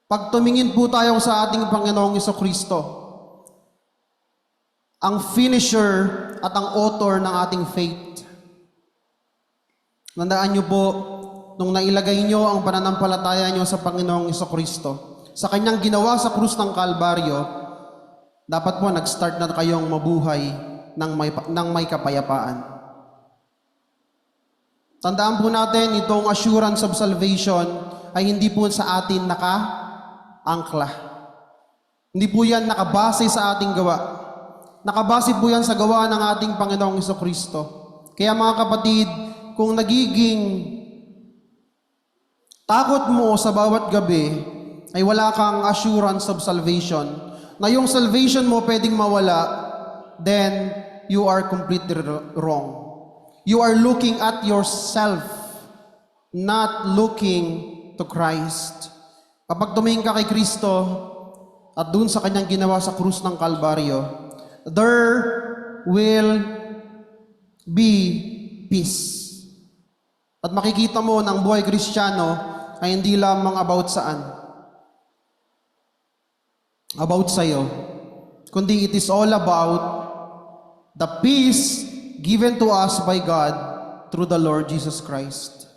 Pag tumingin po tayo sa ating Panginoong Jesucristo, ang finisher at ang author ng ating faith. Tandaan niyo po, nung nailagay niyo ang pananampalataya niyo sa Panginoong Jesucristo, sa kanyang ginawa sa krus ng Kalbaryo, dapat po nag-start na kayong mabuhay ng may kapayapaan. Tandaan po natin, itong assurance of salvation ay hindi po sa atin naka-angkla. Hindi po yan nakabase sa ating gawa. Nakabase po yan sa gawa ng ating Panginoong Jesucristo. Kaya mga kapatid, kung nagiging takot mo sa bawat gabi, ay wala kang assurance of salvation, na yung salvation mo pwedeng mawala, then you are completely wrong. You are looking at yourself, not looking to Christ. Kapag tumingin ka kay Kristo at dun sa kanyang ginawa sa krus ng Kalbaryo, there will be peace. At makikita mo ng buhay Kristiyano ay hindi lamang about saan? About sa'yo. Kundi it is all about the peace given to us by God through the Lord Jesus Christ.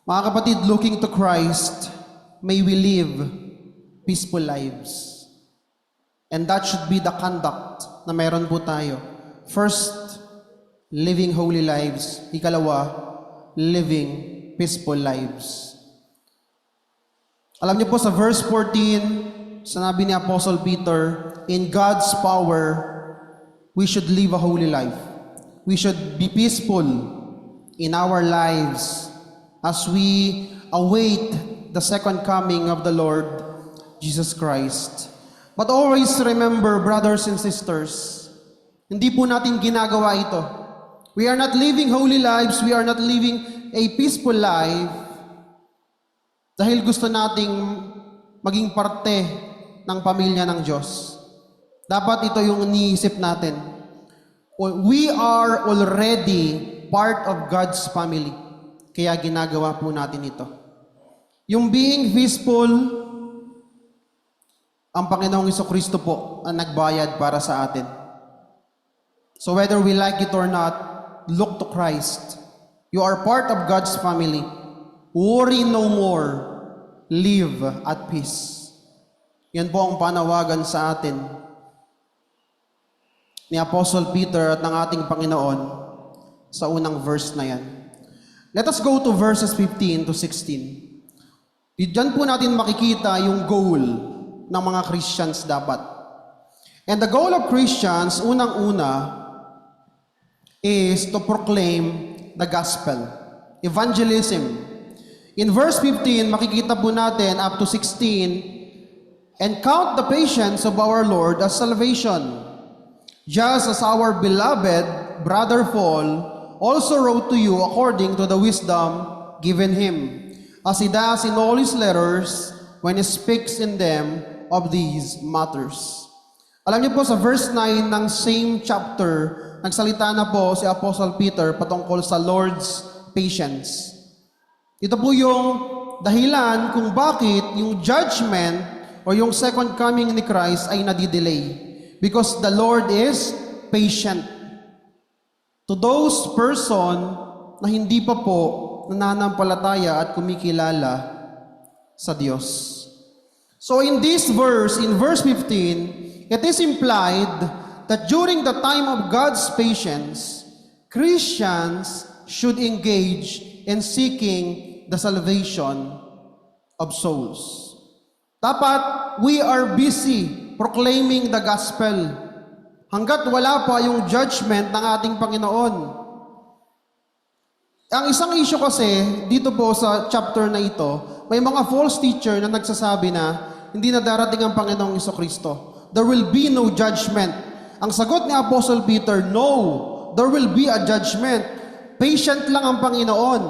Mga kapatid, looking to Christ, may we live peaceful lives. And that should be the conduct na meron po tayo. First, living holy lives. Ikalawa, living peaceful lives. Alam niyo po sa verse 14, sinabi ni Apostle Peter, in God's power, we should live a holy life. We should be peaceful in our lives as we await the second coming of the Lord Jesus Christ. But always remember, brothers and sisters, hindi po natin ginagawa ito. We are not living holy lives, we are not living a peaceful life dahil gusto nating maging parte ng pamilya ng Diyos. Dapat ito yung iniisip natin. We are already part of God's family. Kaya ginagawa po natin ito. Yung being peaceful, ang Panginoong Jesucristo po ang nagbayad para sa atin. So whether we like it or not, look to Christ. You are part of God's family. Worry no more. Live at peace. Yan po ang panawagan sa atin ni Apostle Peter at ng ating Panginoon sa unang verse na yan. Let us go to verses 15 to 16. Diyan po natin makikita yung goal ng mga Christians dapat. And the goal of Christians, unang-una, is to proclaim the gospel. Evangelism. In verse 15, makikita po natin up to 16, and count the patience of our Lord as salvation. Just as our beloved brother Paul also wrote to you according to the wisdom given him, as he does in all his letters when he speaks in them of these matters. Alam niyo po sa verse 9 ng same chapter, nagsalita na po si Apostle Peter patungkol sa Lord's patience. Ito po yung dahilan kung bakit yung judgment o yung second coming ni Christ ay nadidelay. Because the Lord is patient to those person na hindi pa po nananampalataya at kumikilala sa Diyos. So in this verse, in verse 15, it is implied that during the time of God's patience, Christians should engage in seeking the salvation of souls. Dapat we are busy proclaiming the gospel hanggat wala pa yung judgment ng ating Panginoon. Ang isang issue kasi, dito po sa chapter na ito, may mga false teacher na nagsasabi na hindi na darating ang Panginoong Jesucristo. There will be no judgment. Ang sagot ni Apostle Peter, no, there will be a judgment. Patient lang ang Panginoon.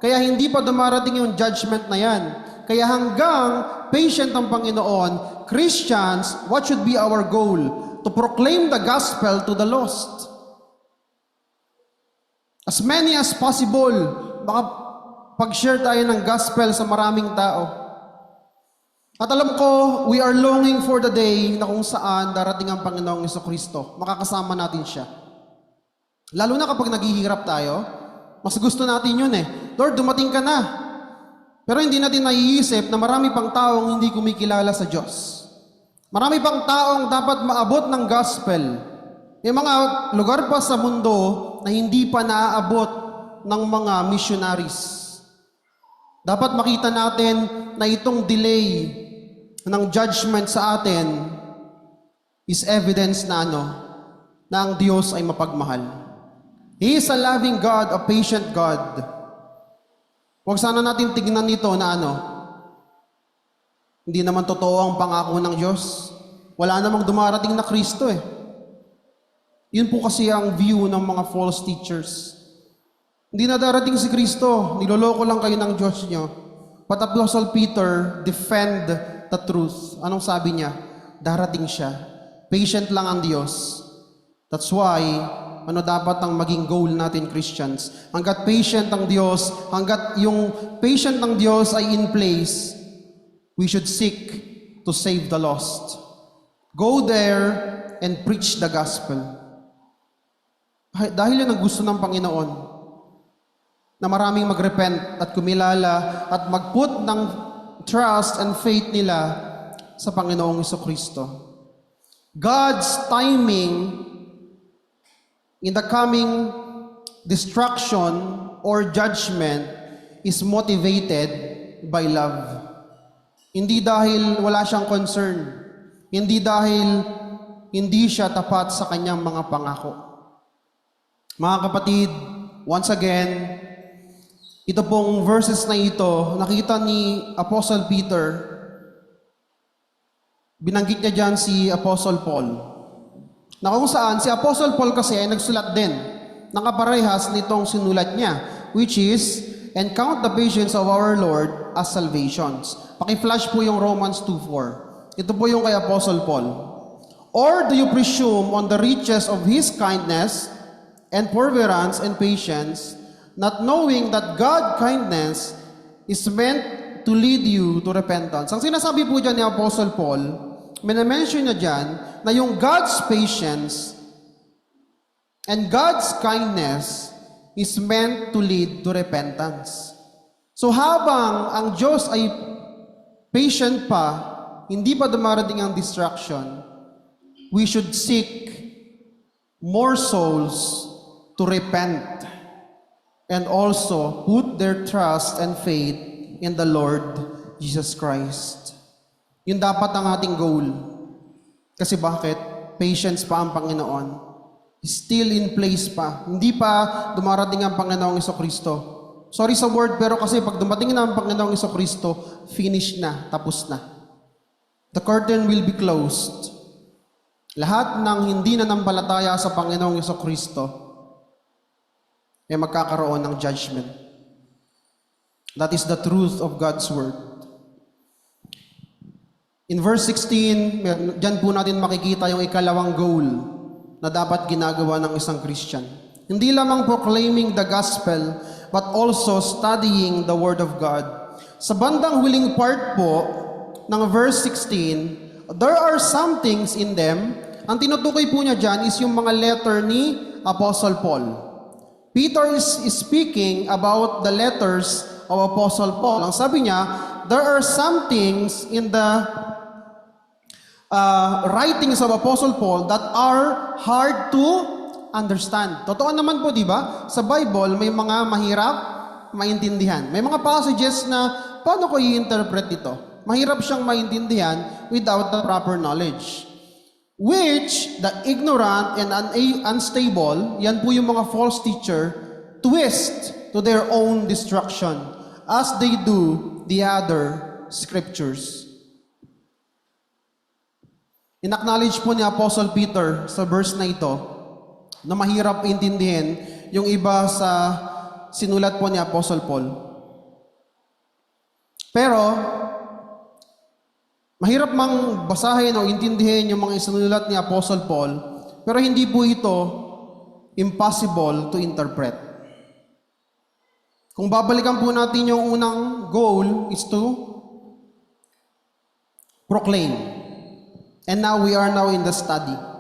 Kaya hindi pa dumarating yung judgment na yan. Kaya hanggang patient ang Panginoon, Christians, what should be our goal? To proclaim the gospel to the lost. As many as possible, pag-share tayo ng gospel sa maraming tao. At alam ko, we are longing for the day na kung saan darating ang Panginoong Jesucristo. Makakasama natin siya. Lalo na kapag naghihirap tayo, mas gusto natin yun eh. Lord, dumating ka na. Pero hindi natin naiisip na marami pang taong hindi kumikilala sa Diyos. Marami pang taong dapat maabot ng gospel. May mga lugar pa sa mundo na hindi pa naaabot ng mga missionaries. Dapat makita natin na itong delay ng judgment sa atin is evidence na na ang Diyos ay mapagmahal. He is a loving God, a patient God. Huwag sana natin tignan nito na hindi naman totoo ang pangako ng Diyos. Wala namang dumarating na Kristo eh. Yun po kasi ang view ng mga false teachers. Hindi na darating si Kristo, niloloko lang kayo ng Diyos nyo. But Apostle Peter defend the truth. Anong sabi niya? Darating siya. Patient lang ang Diyos. That's why, dapat ang maging goal natin Christians? Hanggat patient ang Diyos, hanggat yung patient ng Diyos ay in place, we should seek to save the lost. Go there and preach the gospel. Dahil yan ang gusto ng Panginoon, na maraming magrepent at kumilala at magput ng trust and faith nila sa Panginoong Jesucristo. God's timing in the coming destruction or judgment is motivated by love. Hindi dahil wala siyang concern. Hindi dahil hindi siya tapat sa kanyang mga pangako. Mga kapatid, once again, ito pong verses na ito, nakita ni Apostle Peter, binanggit niya dyan si Apostle Paul. Na kung saan, si Apostle Paul kasi ay nagsulat din ng kaparehas nitong sinulat niya, which is, and count the patience of our Lord as salvations. Paki-flash po yung Romans 2:4. Ito po yung kay Apostle Paul. Or do you presume on the riches of His kindness and forbearance and patience, not knowing that God's kindness is meant to lead you to repentance? Ang sinasabi po dyan ni Apostle Paul, mention niya dyan na yung God's patience and God's kindness is meant to lead to repentance. So habang ang Diyos ay patient pa, hindi pa dumarating ang destruction, we should seek more souls to repent and also put their trust and faith in the Lord Jesus Christ. Yun dapat ang ating goal. Kasi bakit? Patience pa ang Panginoon. Still in place pa. Hindi pa dumarating ang Panginoong Jesucristo. Sorry sa word, pero kasi pag dumating na ang Panginoong Jesucristo, finish na, tapos na. The curtain will be closed. Lahat ng hindi nanampalataya sa Panginoong Jesucristo ay magkakaroon ng judgment. That is the truth of God's word. In verse 16, dyan po natin makikita yung ikalawang goal na dapat ginagawa ng isang Christian. Hindi lamang proclaiming the gospel, but also studying the word of God. Sa bandang huling part po ng verse 16, there are some things in them. Ang tinutukoy po niya dyan is yung mga letter ni Apostle Paul. Peter is speaking about the letters of Apostle Paul. Ang sabi niya, there are some things in the writings of Apostle Paul that are hard to understand. Totoo naman po, di ba? Sa Bible, may mga mahirap maintindihan. May mga passages na paano ko i-interpret ito? Mahirap siyang maintindihan without the proper knowledge. Which the ignorant and unstable, yan po yung mga false teacher, twist to their own destruction as they do the other scriptures. In-acknowledge po ni Apostle Peter sa verse na ito na mahirap intindihin yung iba sa sinulat po ni Apostle Paul. Pero, mahirap mang basahin o intindihin yung mga isinulat ni Apostle Paul, pero hindi po ito impossible to interpret. Kung babalikan po natin yung unang goal is to proclaim. And now we are now in the study.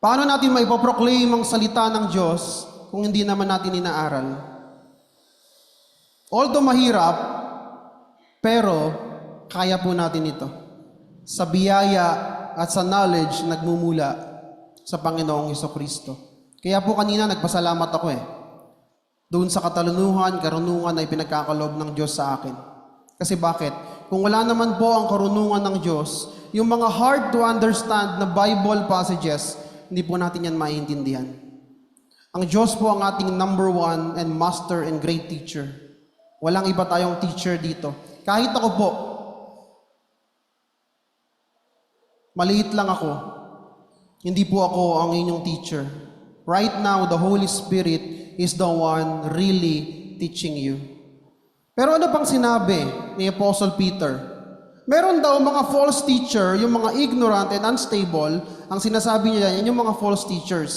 Paano natin maipoproclaim ang salita ng Diyos kung hindi naman natin inaaral? Although mahirap, pero kaya po natin ito. Sa biyaya at sa knowledge nagmumula sa Panginoong Hesukristo. Kaya po kanina nagpasalamat ako doon sa katalunuhan, karunungan ay pinagkakaloob ng Diyos sa akin. Kasi bakit? Kung wala naman po ang karunungan ng Diyos, yung mga hard to understand na Bible passages, hindi po natin yan maiintindihan. Ang Diyos po ang ating number one and master and great teacher. Walang iba tayong teacher dito. Kahit ako po, maliit lang ako. Hindi po ako ang inyong teacher. Right now, the Holy Spirit is the one really teaching you. Pero ano pang sinabi ni Apostle Peter? Meron daw mga false teacher, yung mga ignorant and unstable, ang sinasabi niya yan, yung mga false teachers,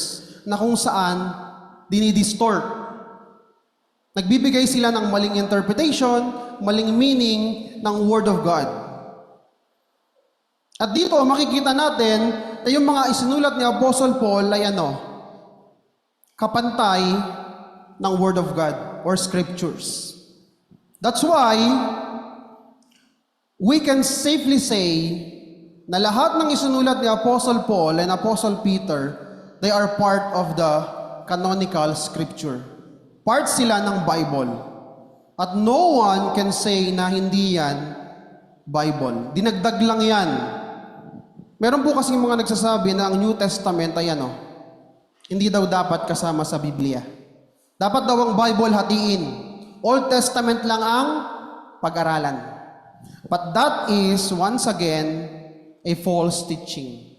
na kung saan dinidistort. Nagbibigay sila ng maling interpretation, maling meaning ng Word of God. At dito, makikita natin na yung mga isinulat ni Apostle Paul ay kapantay ng Word of God or Scriptures. That's why we can safely say na lahat ng isinulat ni Apostle Paul and Apostle Peter, they are part of the canonical Scripture. Part sila ng Bible. At no one can say na hindi yan Bible. Dinagdag lang yan. Meron po kasing mga nagsasabi na ang New Testament ay hindi daw dapat kasama sa Biblia. Dapat daw ang Bible hatiin. Old Testament lang ang pag-aralan. But that is, once again, a false teaching.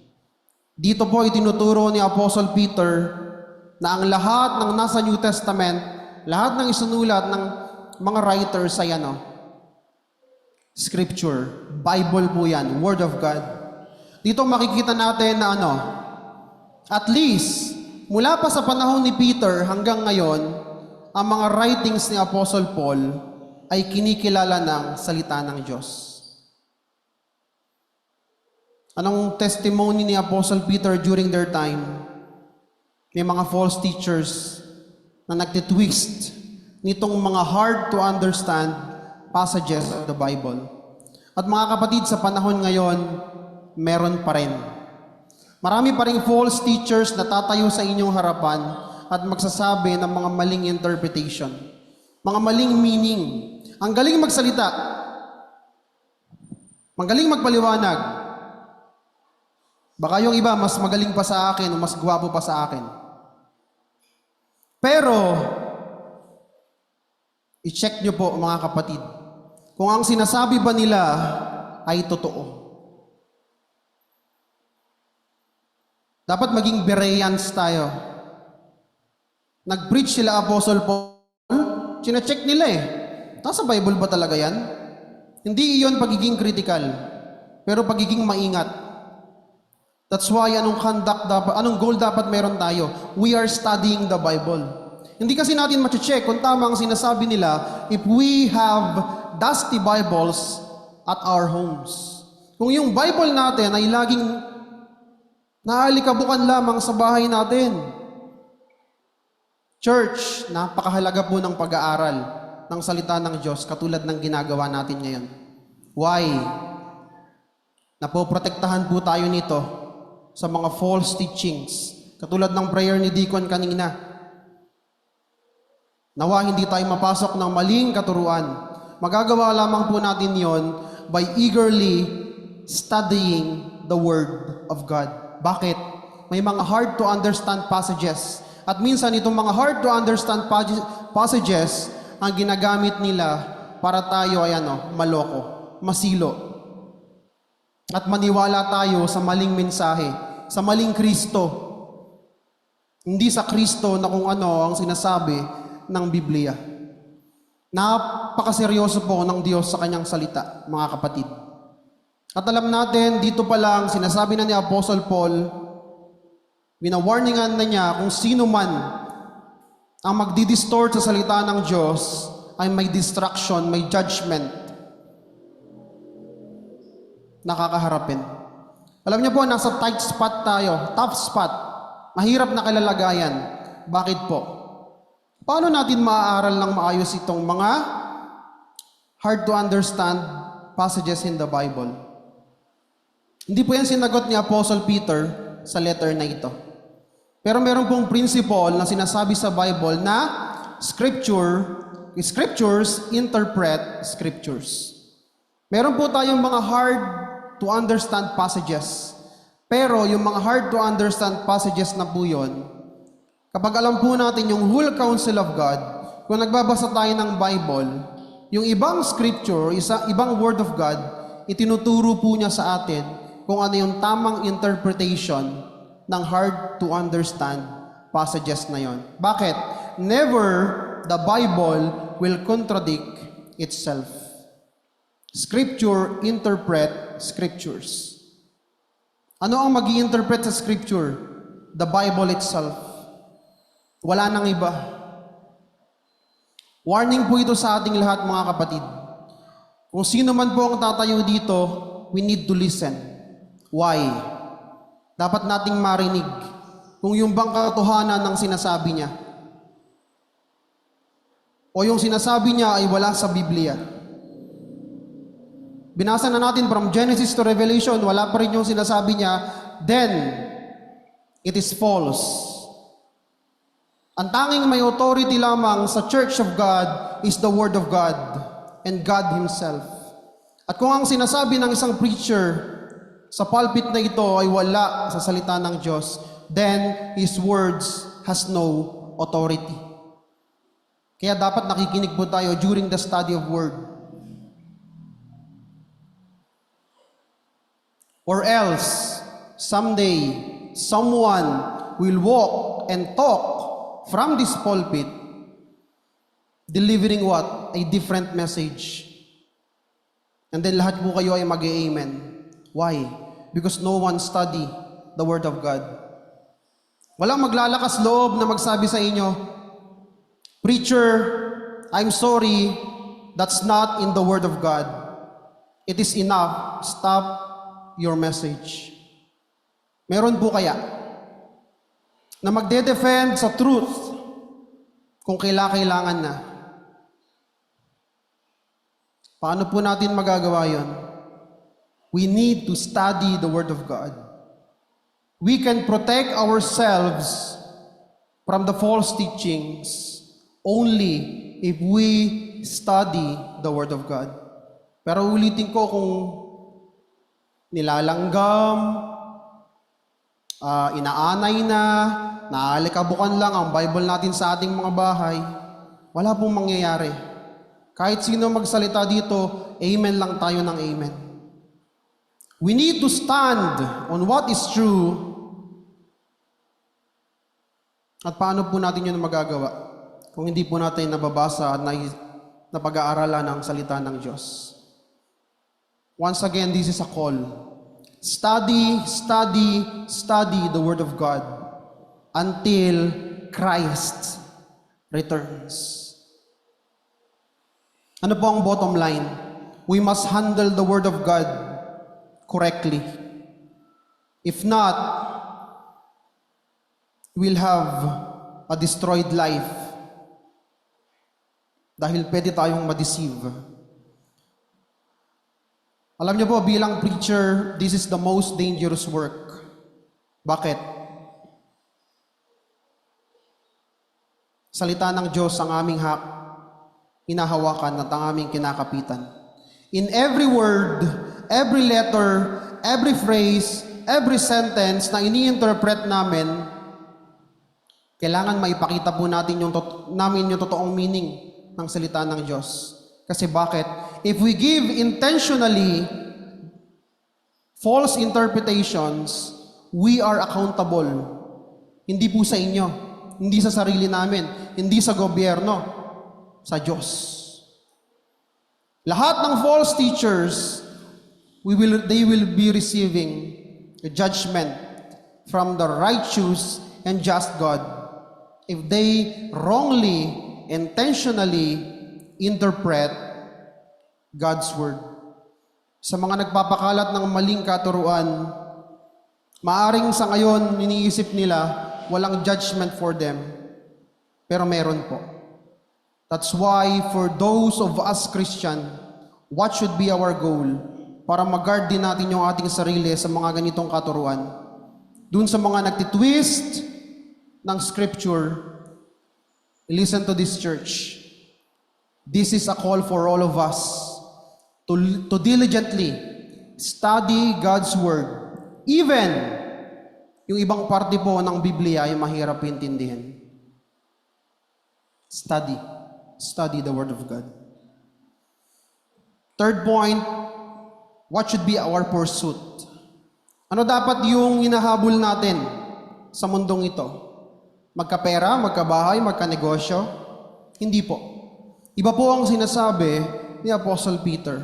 Dito po itinuturo ni Apostle Peter na ang lahat ng nasa New Testament, lahat ng isinulat ng mga writers ay Scripture. Bible po yan. Word of God. Dito makikita natin na at least, mula pa sa panahon ni Peter hanggang ngayon, ang mga writings ni Apostle Paul ay kinikilala ng salita ng Diyos. Anong testimony ni Apostle Peter during their time? May mga false teachers na nagtitwist nitong mga hard to understand passages of the Bible. At mga kapatid, sa panahon ngayon, meron pa rin. Marami pa ring false teachers na tatayo sa inyong harapan at magsasabi ng mga maling interpretation, mga maling meaning. Ang galing magsalita, magaling magpaliwanag. Baka yung iba mas magaling pa sa akin o mas gwapo pa sa akin. Pero, i-check nyo po mga kapatid, kung ang sinasabi ba nila ay totoo. Dapat maging Bereans tayo. Nag-preach sila Apostle Paul, sina-check nila Nasa Bible ba talaga yan? Hindi iyon pagiging critical, pero pagiging maingat. That's why anong goal dapat meron tayo? We are studying the Bible. Hindi kasi natin ma-check kung tama ang sinasabi nila if we have dusty Bibles at our homes. Kung yung Bible natin ay laging naalikabukan lamang sa bahay natin. Church, napakahalaga po ng pag-aaral ng salita ng Diyos katulad ng ginagawa natin ngayon. Why? Napoprotektahan po tayo nito sa mga false teachings. Katulad ng prayer ni Deacon kanina. Nawa hindi tayo mapasok ng maling katuruan. Magagawa lamang po natin yon by eagerly studying the Word of God. Bakit? May mga hard to understand passages. At minsan itong mga hard to understand passages ang ginagamit nila para tayo ay maloko, masilo. At maniwala tayo sa maling mensahe, sa maling Kristo. Hindi sa Kristo na kung ano ang sinasabi ng Biblia. Napakaseryoso po ng Diyos sa kanyang salita, mga kapatid. At alam natin, dito pa lang, sinasabi na ni Apostle Paul, winawarningan na niya kung sino man ang magdidistort sa salita ng Diyos ay may distraction, may judgment. nakakaharapin. Alam niyo po, nasa tight spot tayo, tough spot, mahirap na kalalagayan. Bakit po? Paano natin maaaral ng maayos itong mga hard to understand passages in the Bible? Hindi po yan sinagot ni Apostle Peter sa letter na ito. Pero meron pong principle na sinasabi sa Bible na scriptures interpret scriptures. Meron po tayong mga hard to understand passages. Pero yung mga hard to understand passages na po yun, kapag alam po natin yung whole counsel of God, kung nagbabasa tayo ng Bible, yung ibang scripture, ibang word of God, itinuturo po niya sa atin kung ano yung tamang interpretation ng hard to understand passages na yon. Bakit? Never the Bible will contradict itself. Scripture interpret scriptures. Ano ang mag-i-interpret sa scripture? The Bible itself. Wala nang iba. Warning po ito sa ating lahat, mga kapatid. Kung sino man po ang tatayo dito, we need to listen. Why? Dapat nating marinig kung yung bang katotohanan ng sinasabi niya o yung sinasabi niya ay wala sa Biblia. Binasa na natin from Genesis to Revelation, wala pa rin yung sinasabi niya, then it is false. Ang tanging may authority lamang sa Church of God is the Word of God and God Himself. At kung ang sinasabi ng isang preacher sa pulpit na ito ay wala sa salita ng Diyos, then His words has no authority. Kaya dapat nakikinig po tayo during the study of Word. Or else, someday, someone will walk and talk from this pulpit, delivering what? A different message. And then lahat po kayo ay mag-amen. Why? Because no one study the Word of God. Walang maglalakas loob na magsabi sa inyo, Preacher, I'm sorry, that's not in the Word of God. It is enough. Stop your message. Meron po kaya na magde-defend sa truth kung kailangan na? Paano po natin magagawa yon? We need to study the Word of God. We can protect ourselves from the false teachings only if we study the Word of God. Pero ulitin ko, kung nilalanggam, inaanay na, naalikabukan lang ang Bible natin sa ating mga bahay, wala pong mangyayari. Kahit sino magsalita dito, amen lang tayo ng amen. We need to stand on what is true. At paano po natin yun magagawa kung hindi po natin nababasa at napag-aaralan ng salita ng Diyos? Once again, this is a call. Study, study, study the Word of God until Christ returns. Ano po ang bottom line? We must handle the Word of God correctly. If not, we'll have a destroyed life dahil pwede tayong ma-deceive. Alam niyo po, bilang preacher, this is the most dangerous work. Bakit? Salita ng Diyos ang aming hinahawakan at ang aming kinakapitan. In every word, every letter, every phrase, every sentence na ini-interpret namin, kailangan maipakita po natin yung totoong meaning ng salita ng Diyos. Kasi bakit? If we give intentionally false interpretations, we are accountable. Hindi po sa inyo, hindi sa sarili namin, hindi sa gobyerno, sa Diyos. Lahat ng false teachers, they will be receiving a judgment from the righteous and just God if they wrongly, intentionally interpret God's Word. sa mga nagpapakalat ng maling katuruan. Maaring sa ngayon, iniisip nila, walang judgment for them. Pero meron po. That's why for those of us Christian, what should be our goal? Para mag-guard din natin yung ating sarili sa mga ganitong katuruan. Dun sa mga nagtitwist ng scripture, listen to this church. This is a call for all of us to diligently study God's Word. Even yung ibang parte po ng Biblia ay mahirap intindihin. Study the Word of God. Third point, what should be our pursuit? Ano dapat yung hinahabol natin sa mundong ito? Magkapera, magkabahay, magkanegosyo? Hindi po. Iba po ang sinasabi ni Apostle Peter.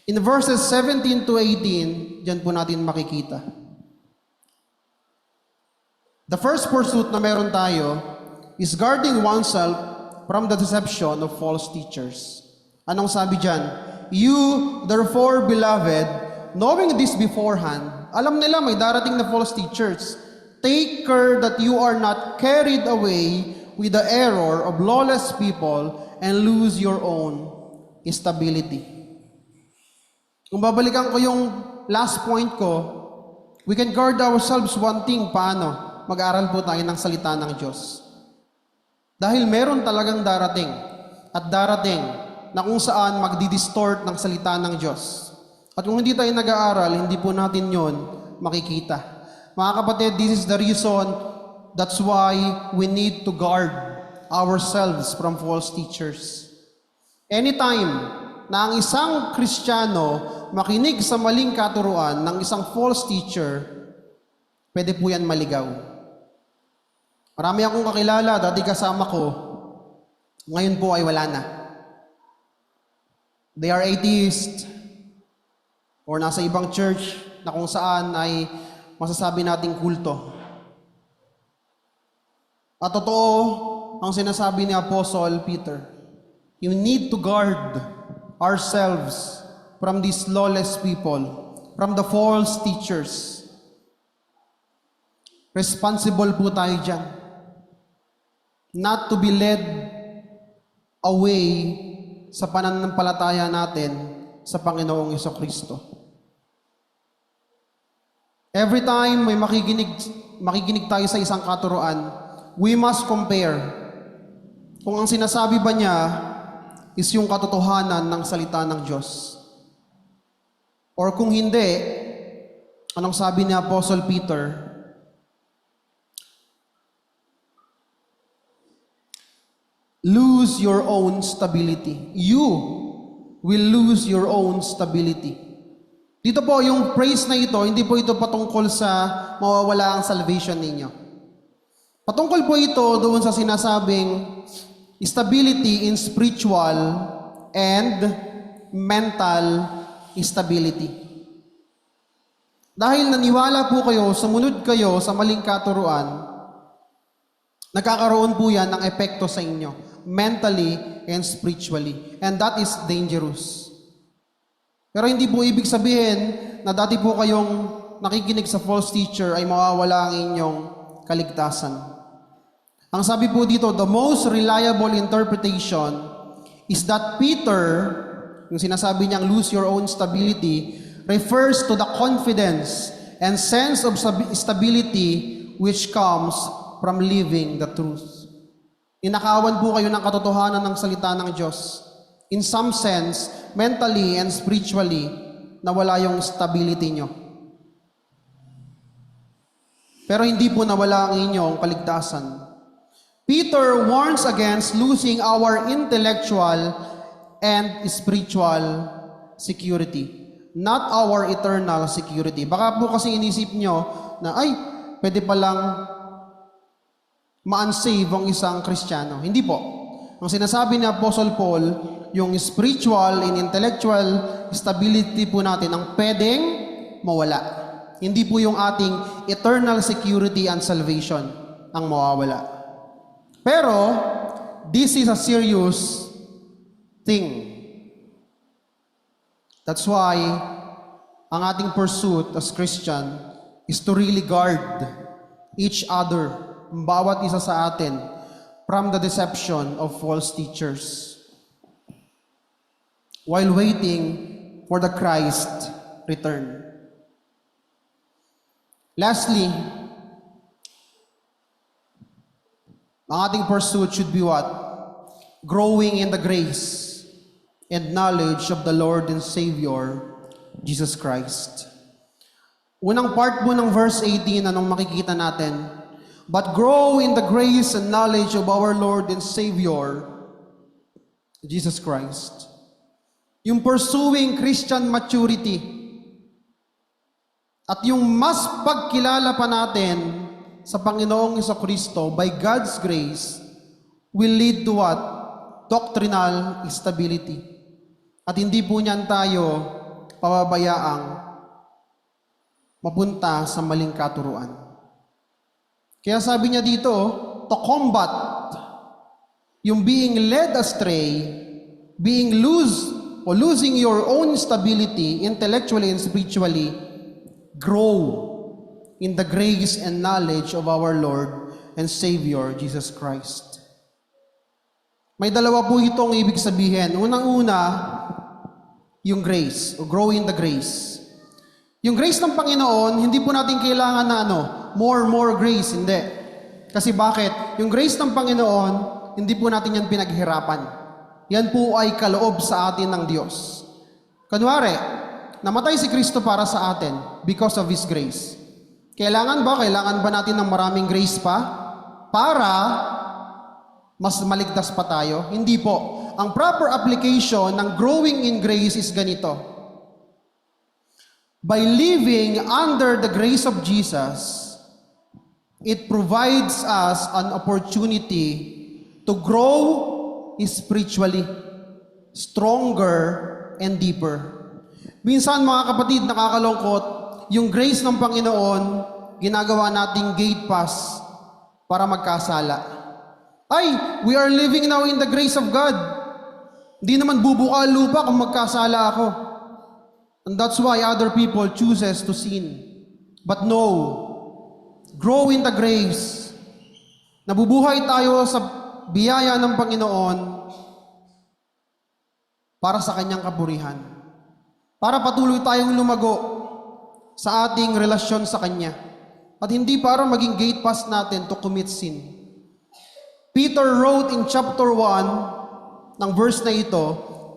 In verses 17 to 18, diyan po natin makikita. The first pursuit na meron tayo is guarding oneself from the deception of false teachers. Anong sabi diyan? You, therefore, beloved, knowing this beforehand, alam nila may darating na false teachers. Take care that you are not carried away with the error of lawless people and lose your own stability. Kung babalikan ko yung last point ko, we can guard ourselves one thing, paano? Mag-aral po tayo ng salita ng Diyos. Dahil meron talagang darating at darating na kung saan magdi-distort ng salita ng Diyos. At kung hindi tayo nag-aaral, hindi po natin yon makikita. Mga kapatid, this is the reason, that's why we need to guard ourselves from false teachers. Anytime na ang isang Kristiyano makinig sa maling katuruan ng isang false teacher, pwede po yan maligaw. Marami akong kakilala, dati kasama ko, ngayon po ay wala na. They are atheist or nasa ibang church na kung saan ay masasabi nating kulto. At totoo ang sinasabi ni Apostle Peter. You need to guard ourselves from these lawless people, from the false teachers. Responsible po tayo dyan. Not to be led away sa pananampalataya natin sa Panginoong Jesucristo. Every time may makikinig tayo sa isang katuruan, we must compare kung ang sinasabi ba niya is yung katotohanan ng salita ng Diyos. Or kung hindi, anong sabi ni Apostle Peter? Lose your own stability. You will lose your own stability. Dito po, yung praise na ito, hindi po ito patungkol sa mawawala ang salvation ninyo. Patungkol po ito doon sa sinasabing stability in spiritual and mental stability. Dahil naniwala po kayo, sumunod kayo sa maling katuruan, nagkakaroon po yan ng epekto sa inyo, mentally and spiritually. And that is dangerous. Pero hindi po ibig sabihin na dati po kayong nakikinig sa false teacher ay mawawala ang inyong kaligtasan. Ang sabi po dito, the most reliable interpretation is that Peter, yung sinasabi niyang lose your own stability, refers to the confidence and sense of stability which comes from living the truth. Inakawan po kayo ng katotohanan ng salita ng Diyos. In some sense, mentally and spiritually, nawala yung stability nyo. Pero hindi po nawala ang inyong kaligtasan. Peter warns against losing our intellectual and spiritual security, not our eternal security. Baka po kasi inisip nyo na, ay, pwede palang ma-unsave ang isang Kristiyano. Hindi po. Ang sinasabi ni Apostle Paul, yung spiritual and intellectual stability po natin ang pwedeng mawala. Hindi po yung ating eternal security and salvation ang mawawala. Pero, this is a serious thing. That's why ang ating pursuit as Christian is to really guard each other, bawat isa sa atin, from the deception of false teachers while waiting for the Christ return. Lastly, ang ating pursuit should be what? Growing in the grace and knowledge of the Lord and Savior, Jesus Christ. Unang part mo ng verse 18, anong makikita natin? But grow in the grace and knowledge of our Lord and Savior, Jesus Christ. Yung pursuing Christian maturity at yung mas pagkilala pa natin sa Panginoong Jesucristo by God's grace will lead to what? Doctrinal stability. At hindi po niyan tayo pababayaang mapunta sa maling katuruan. Kaya sabi niya dito, to combat yung being led astray, being losing your own stability intellectually and spiritually, grow in the grace and knowledge of our Lord and Savior, Jesus Christ. May dalawa po itong ibig sabihin. Unang-una, yung grace, o grow in the grace. Yung grace ng Panginoon, hindi po natin kailangan na more grace, hindi. Kasi bakit? Yung grace ng Panginoon, hindi po natin yan pinaghirapan. Yan po ay kaloob sa atin ng Diyos. Kunwari, namatay si Kristo para sa atin because of His grace. Kailangan ba natin ng maraming grace pa? Para mas maligtas pa tayo? Hindi po. Ang proper application ng growing in grace is ganito. By living under the grace of Jesus, it provides us an opportunity to grow spiritually, stronger and deeper. Minsan mga kapatid, nakakalungkot, yung grace ng Panginoon, ginagawa nating gate pass para magkasala. Ay, we are living now in the grace of God. Hindi naman bubuka lupa kung magkasala ako. And that's why other people chooses to sin. But no, grow in the grace. Nabubuhay tayo sa biyaya ng Panginoon para sa Kanyang kapurihan. Para patuloy tayong lumago sa ating relasyon sa Kanya. At hindi para maging gate pass natin to commit sin. Peter wrote in chapter 1 ng verse na ito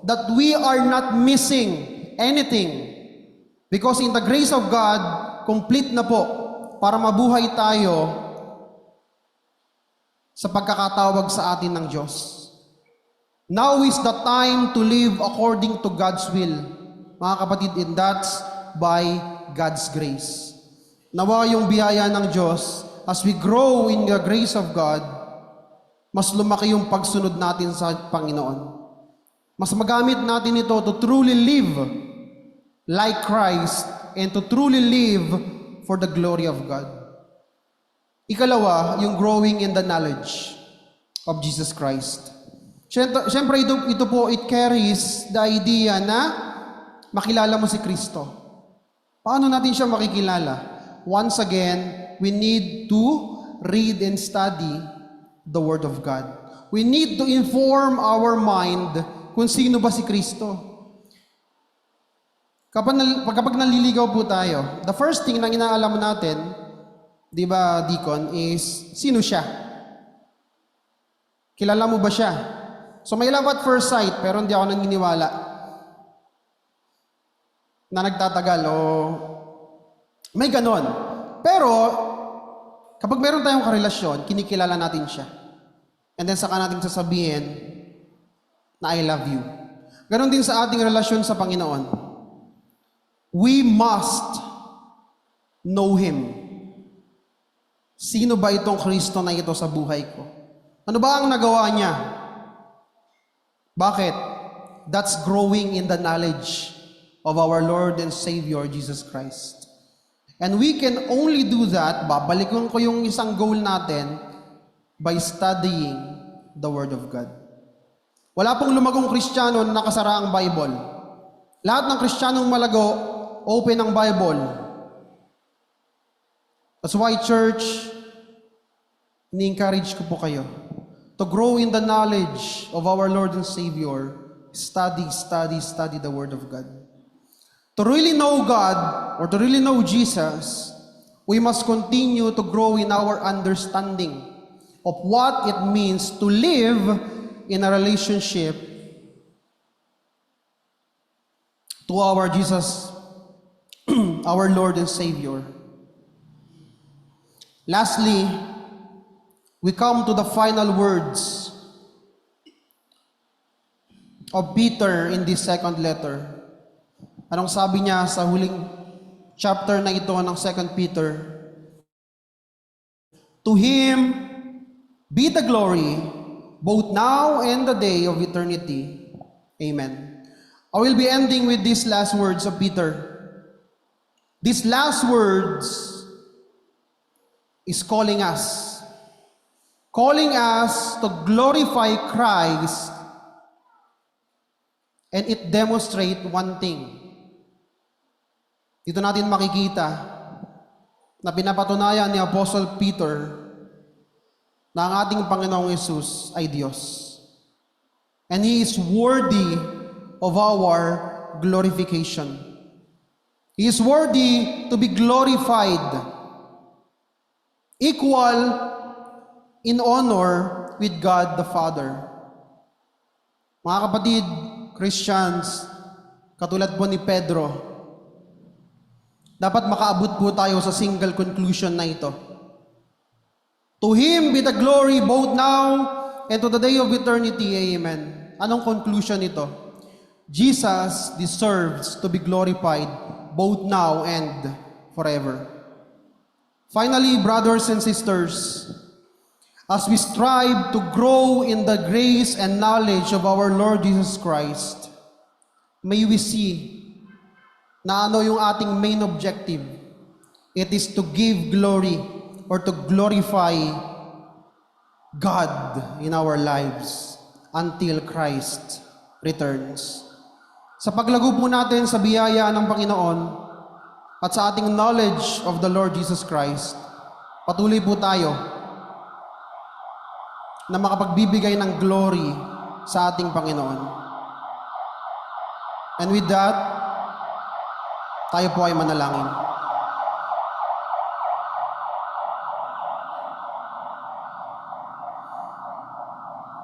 that we are not missing anything because in the grace of God, complete na po para mabuhay tayo sa pagkakatawag sa atin ng Diyos. Now is the time to live according to God's will. Mga kapatid, and that's by God's grace. Nawa yung biyaya ng Diyos, as we grow in the grace of God, mas lumaki yung pagsunod natin sa Panginoon. Mas magamit natin ito to truly live like Christ and to truly live for the glory of God. Ikalawa, yung growing in the knowledge of Jesus Christ. Siyempre, ito po, it carries the idea na makilala mo si Kristo. Paano natin siya makikilala? Once again, we need to read and study the Word of God. We need to inform our mind kung sino ba si Kristo. Kapag naliligaw po tayo, the first thing na inaalam natin, di ba, Deacon, is sino siya? Kilala mo ba siya? So may love at first sight, pero hindi ako naniniwala na nagtatagal o may ganon. Pero, kapag meron tayong karelasyon, kinikilala natin siya. And then saka natin sasabihin na I love you. Ganon din sa ating relasyon sa Panginoon. We must know Him. Sino ba itong Kristo na ito sa buhay ko? Ano ba ang nagawa niya? Bakit? That's growing in the knowledge of our Lord and Savior, Jesus Christ. And we can only do that, babalikan ko yung isang goal natin, by studying the Word of God. Wala pong lumagong Kristiyano na nakasara ang Bible. Lahat ng Kristiyanong malago, open ang Bible. That's why, church, ini-encourage ko po kayo to grow in the knowledge of our Lord and Savior. Study the Word of God. To really know God, or to really know Jesus, we must continue to grow in our understanding of what it means to live in a relationship to our Jesus, our Lord and Savior. Lastly, we come to the final words of Peter in this second letter. Anong sabi niya sa huling chapter na ito ng 2 Peter? To Him be the glory, both now and the day of eternity. Amen. I will be ending with these last words of Peter. These last words is calling us to glorify Christ, and it demonstrates one thing. Dito natin makikita na pinapatunayan ni Apostle Peter na ang ating Panginoong Yesus ay Diyos. And He is worthy of our glorification. He is worthy to be glorified, equal in honor with God the Father. Mga kapatid, Christians, katulad po ni Pedro, dapat makaabot po tayo sa single conclusion na ito. To Him be the glory both now and to the day of eternity. Amen. Anong conclusion ito? Jesus deserves to be glorified both now and forever. Finally, brothers and sisters, as we strive to grow in the grace and knowledge of our Lord Jesus Christ, may we see na ano yung ating main objective. It is to give glory or to glorify God in our lives until Christ returns. Sa paglago po natin sa biyaya ng Panginoon at sa ating knowledge of the Lord Jesus Christ, patuloy po tayo na makapagbibigay ng glory sa ating Panginoon. And with that, tayo po ay manalangin.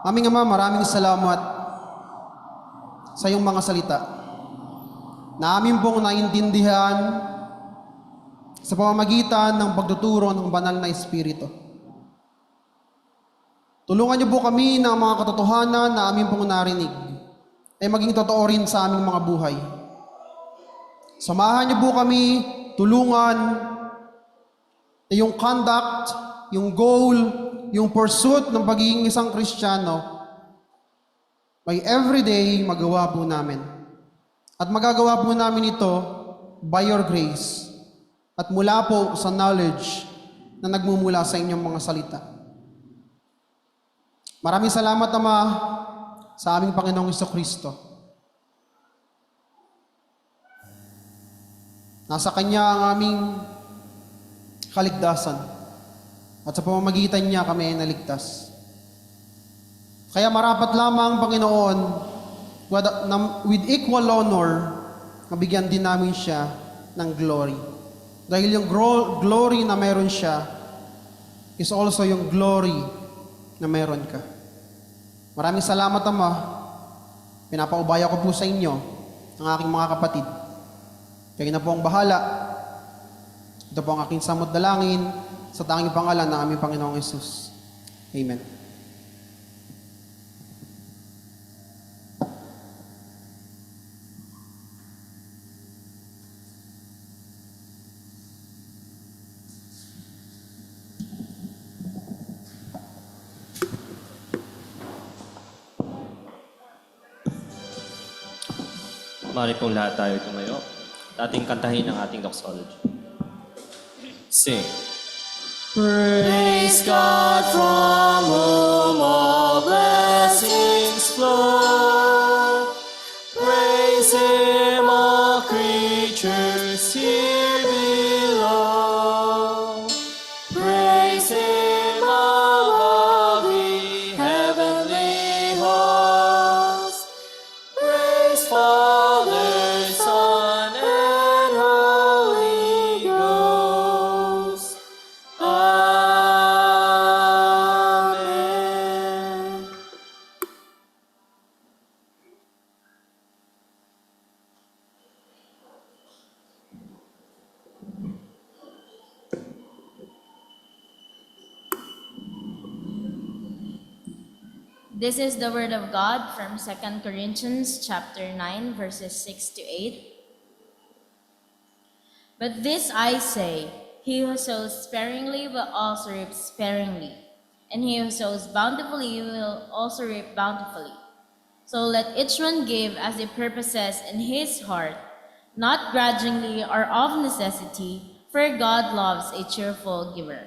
Aming Ama, maraming salamat sa iyong mga salita na amin pong naintindihan sa pamamagitan ng pagtuturo ng banal na Espiritu. Tulungan niyo po kami ng mga katotohanan na amin pong narinig ay maging totoo rin sa aming mga buhay. Samahan niyo po kami, tulungan na yung conduct, yung goal, yung pursuit ng pagiging isang Kristiyano ay everyday magawa po namin. At magagawa po namin ito by your grace at mula po sa knowledge na nagmumula sa inyong mga salita. Maraming salamat, Ama, sa aming Panginoong Jesucristo. Nasa Kanya ang aming kaligtasan at sa pamamagitan niya kami ay naligtas. Kaya marapat lamang, Panginoon, with equal honor, mabigyan din namin siya ng glory. Dahil yung glory na meron siya is also yung glory na meron ka. Maraming salamat, Ama. Pinapaubaya ko po sa inyo ang aking mga kapatid. Kayo na po ang bahala. Ito po ang aking samot dalangin sa tanging pangalan ng aming Panginoong Yesus. Amen. Mari pong lahat tayo tumayo. Ating kantahin ang ating doxology. Sing. Praise God from whom all blessings flow. Praise Him, all creatures This is the word of God from 2 Corinthians chapter 9, verses 6 to 8. But this I say, he who sows sparingly will also reap sparingly, and he who sows bountifully will also reap bountifully. So let each one give as he purposes in his heart, not grudgingly or of necessity, for God loves a cheerful giver.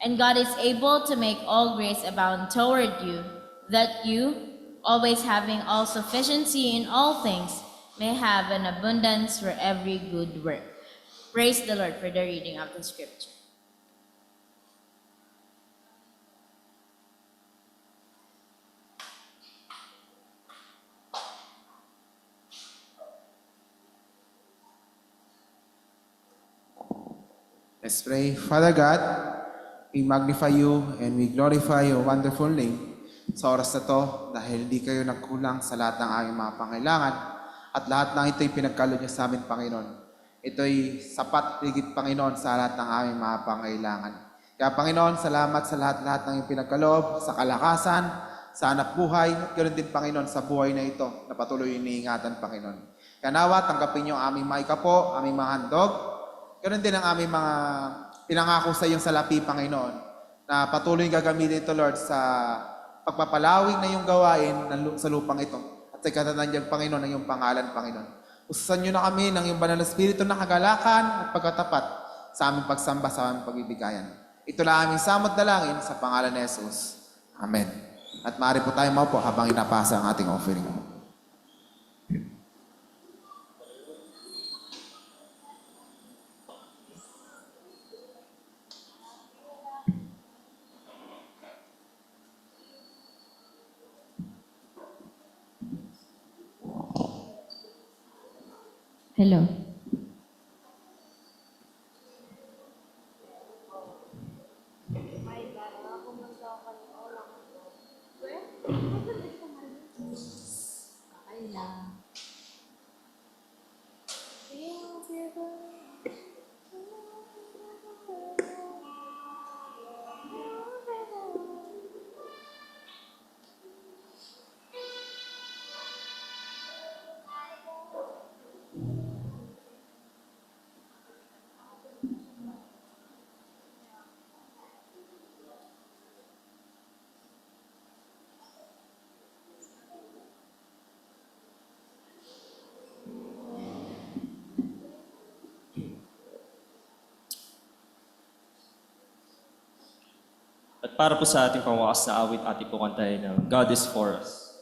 And God is able to make all grace abound toward you, that you, always having all sufficiency in all things, may have an abundance for every good work. Praise the Lord for the reading of the scripture. Let's pray. Father God, we magnify you and we glorify your wonderful name sa oras na to dahil hindi kayo nagkulang sa lahat ng aming mga pangailangan at lahat ng ito'y pinagkaloob niyo sa amin, Panginoon. Ito'y sapat higit, Panginoon, sa lahat ng aming mga pangailangan. Kaya, Panginoon, salamat sa lahat-lahat ng iyong pinagkaloob, sa kalakasan, sa hanap buhay, at ganoon din, Panginoon, sa buhay na ito na patuloy iniingatan, Panginoon. Kaya nawa, tanggapin niyo ang aming mga ikapo, aming mga handog, ganoon din ang aming mga pinangako sa iyong salapi, Panginoon, na patuloy gagamitin ito, Lord, sa pagpapalawig na iyong gawain sa lupang ito. At sa katatandang, Panginoon, ng iyong pangalan, Panginoon. Usasan niyo na kami ng iyong banal na Espiritu na kagalakan at pagkatapat sa aming pagsamba, sa aming pagbibigayan. Ito lang aming samot dalangin sa pangalan ni Jesus. Amen. At maaari po tayo maupo habang inapasa ang ating offering. Hello. At para po sa ating pangwakas na awit, ating po kantahin ng God is for us.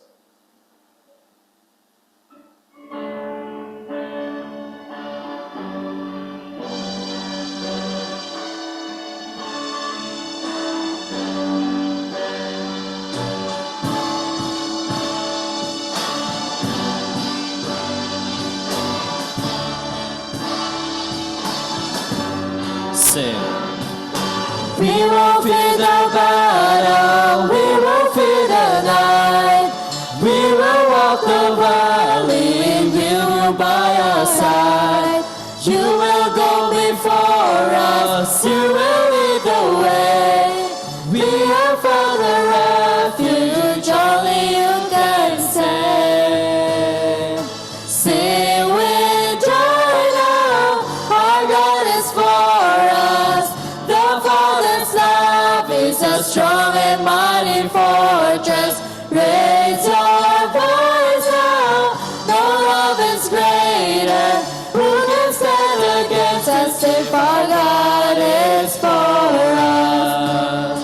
Sing. We won't fear the battle, we won't fear the night. We will walk the valley, and you will by our side. You will go before us, you will lead the way. We have found a refuge, only you can save. Sing with joy now, our God is for us. The Father's love is a strong and mighty fortress. Raise your voice now, no love is greater. Who can stand against us if our God is for us?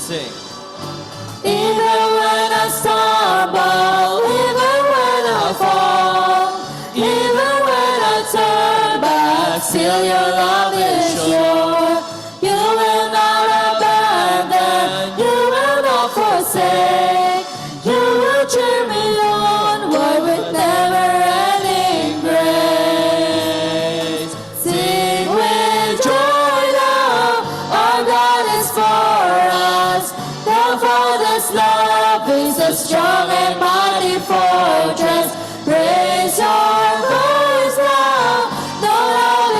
Sing. Even when I stumble, even when I fall, even when I turn back, still your love is sure. You will not abandon, you will not forsake. You will cheer me onward with never-ending grace. Sing with joy now, our God is for us. The Father's love is a strong and mighty fortress. Raise your voice now, no love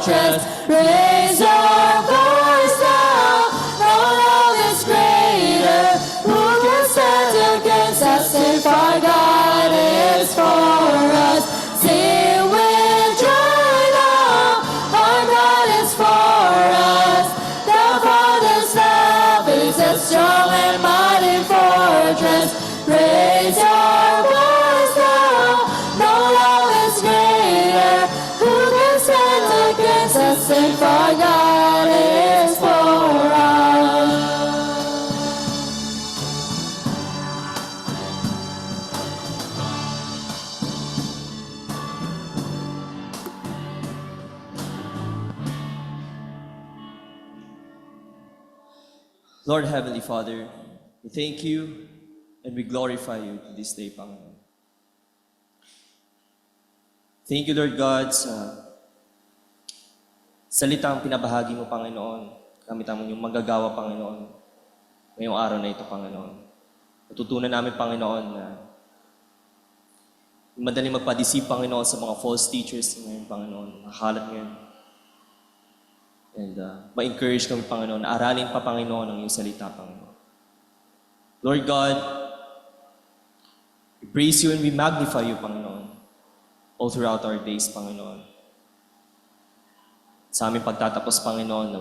fortress. Raise your voice now. No love is greater. Who can stand against us if our God is for us? Sing with joy now. Our God is for us. The Father's love is a strong and mighty fortress. Raise your voice now. No love is greater. Who can stand against us if our God is for us? Lord Heavenly Father, we thank you and we glorify you this day, Panginoon. Thank you, Lord God, sa salitang pinabahagi mo, Panginoon. Gamit namin yung magagawa, Panginoon, ngayong araw na ito, Panginoon. Natutunan namin, Panginoon, na madaling magpadisip, Panginoon, sa mga false teachers ngayon, Panginoon, nakahalat ngayon. And ma-encourage kami, Panginoon, na aralin pa, Panginoon, ang iyong salita, Panginoon. Lord God, we praise you and we magnify you, Panginoon, all throughout our days, Panginoon. Sa aming pagtatapos, Panginoon, na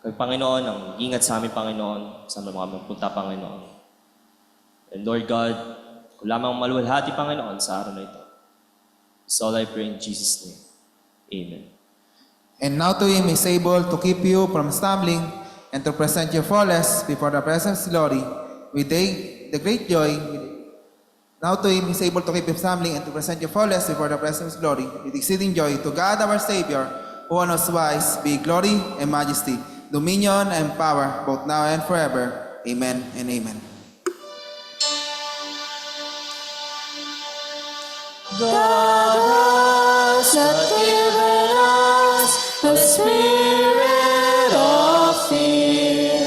kay Panginoon, ang ingat sa amin, Panginoon, sa mga magpunta, Panginoon. And Lord God, kung lamang maluwalhati, Panginoon, sa araw na ito. It's all I pray in Jesus' name. Amen. And now to him is able to keep you from stumbling and to present you faultless before the presence of glory with the great joy. Now to him is able to keep you stumbling and to present you faultless before the presence of glory with exceeding joy. To God our Savior, who on us wise, be glory and majesty, dominion and power, both now and forever. Amen and amen. God has not given us a spirit of fear,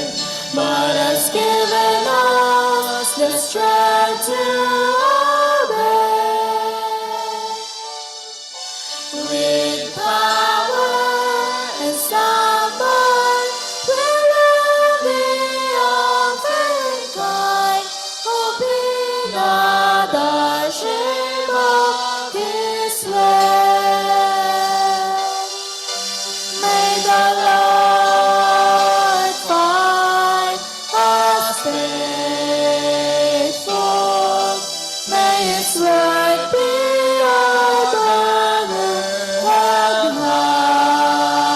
but has given us the strength to obey. With power and sound mind, we will be of kind, hoping not ashamed of His way. May the Lord find us faithful. May His word be our banner held high.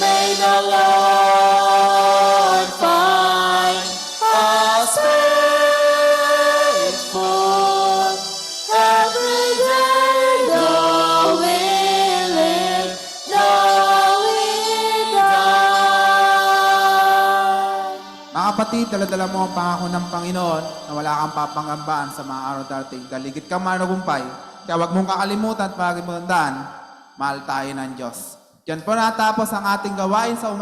May the Lord find us faithful. Every day, though we live, though we die. Mga kapatid, dala-dala mo ang pangako ng Panginoon na wala kang papangambaan sa mga araw darating. Daligid kang manugumpay. Kaya huwag mong kakalimutan at pagimundaan, mahal tayo ng Diyos. Diyan po natapos ang ating gawain sa umaga.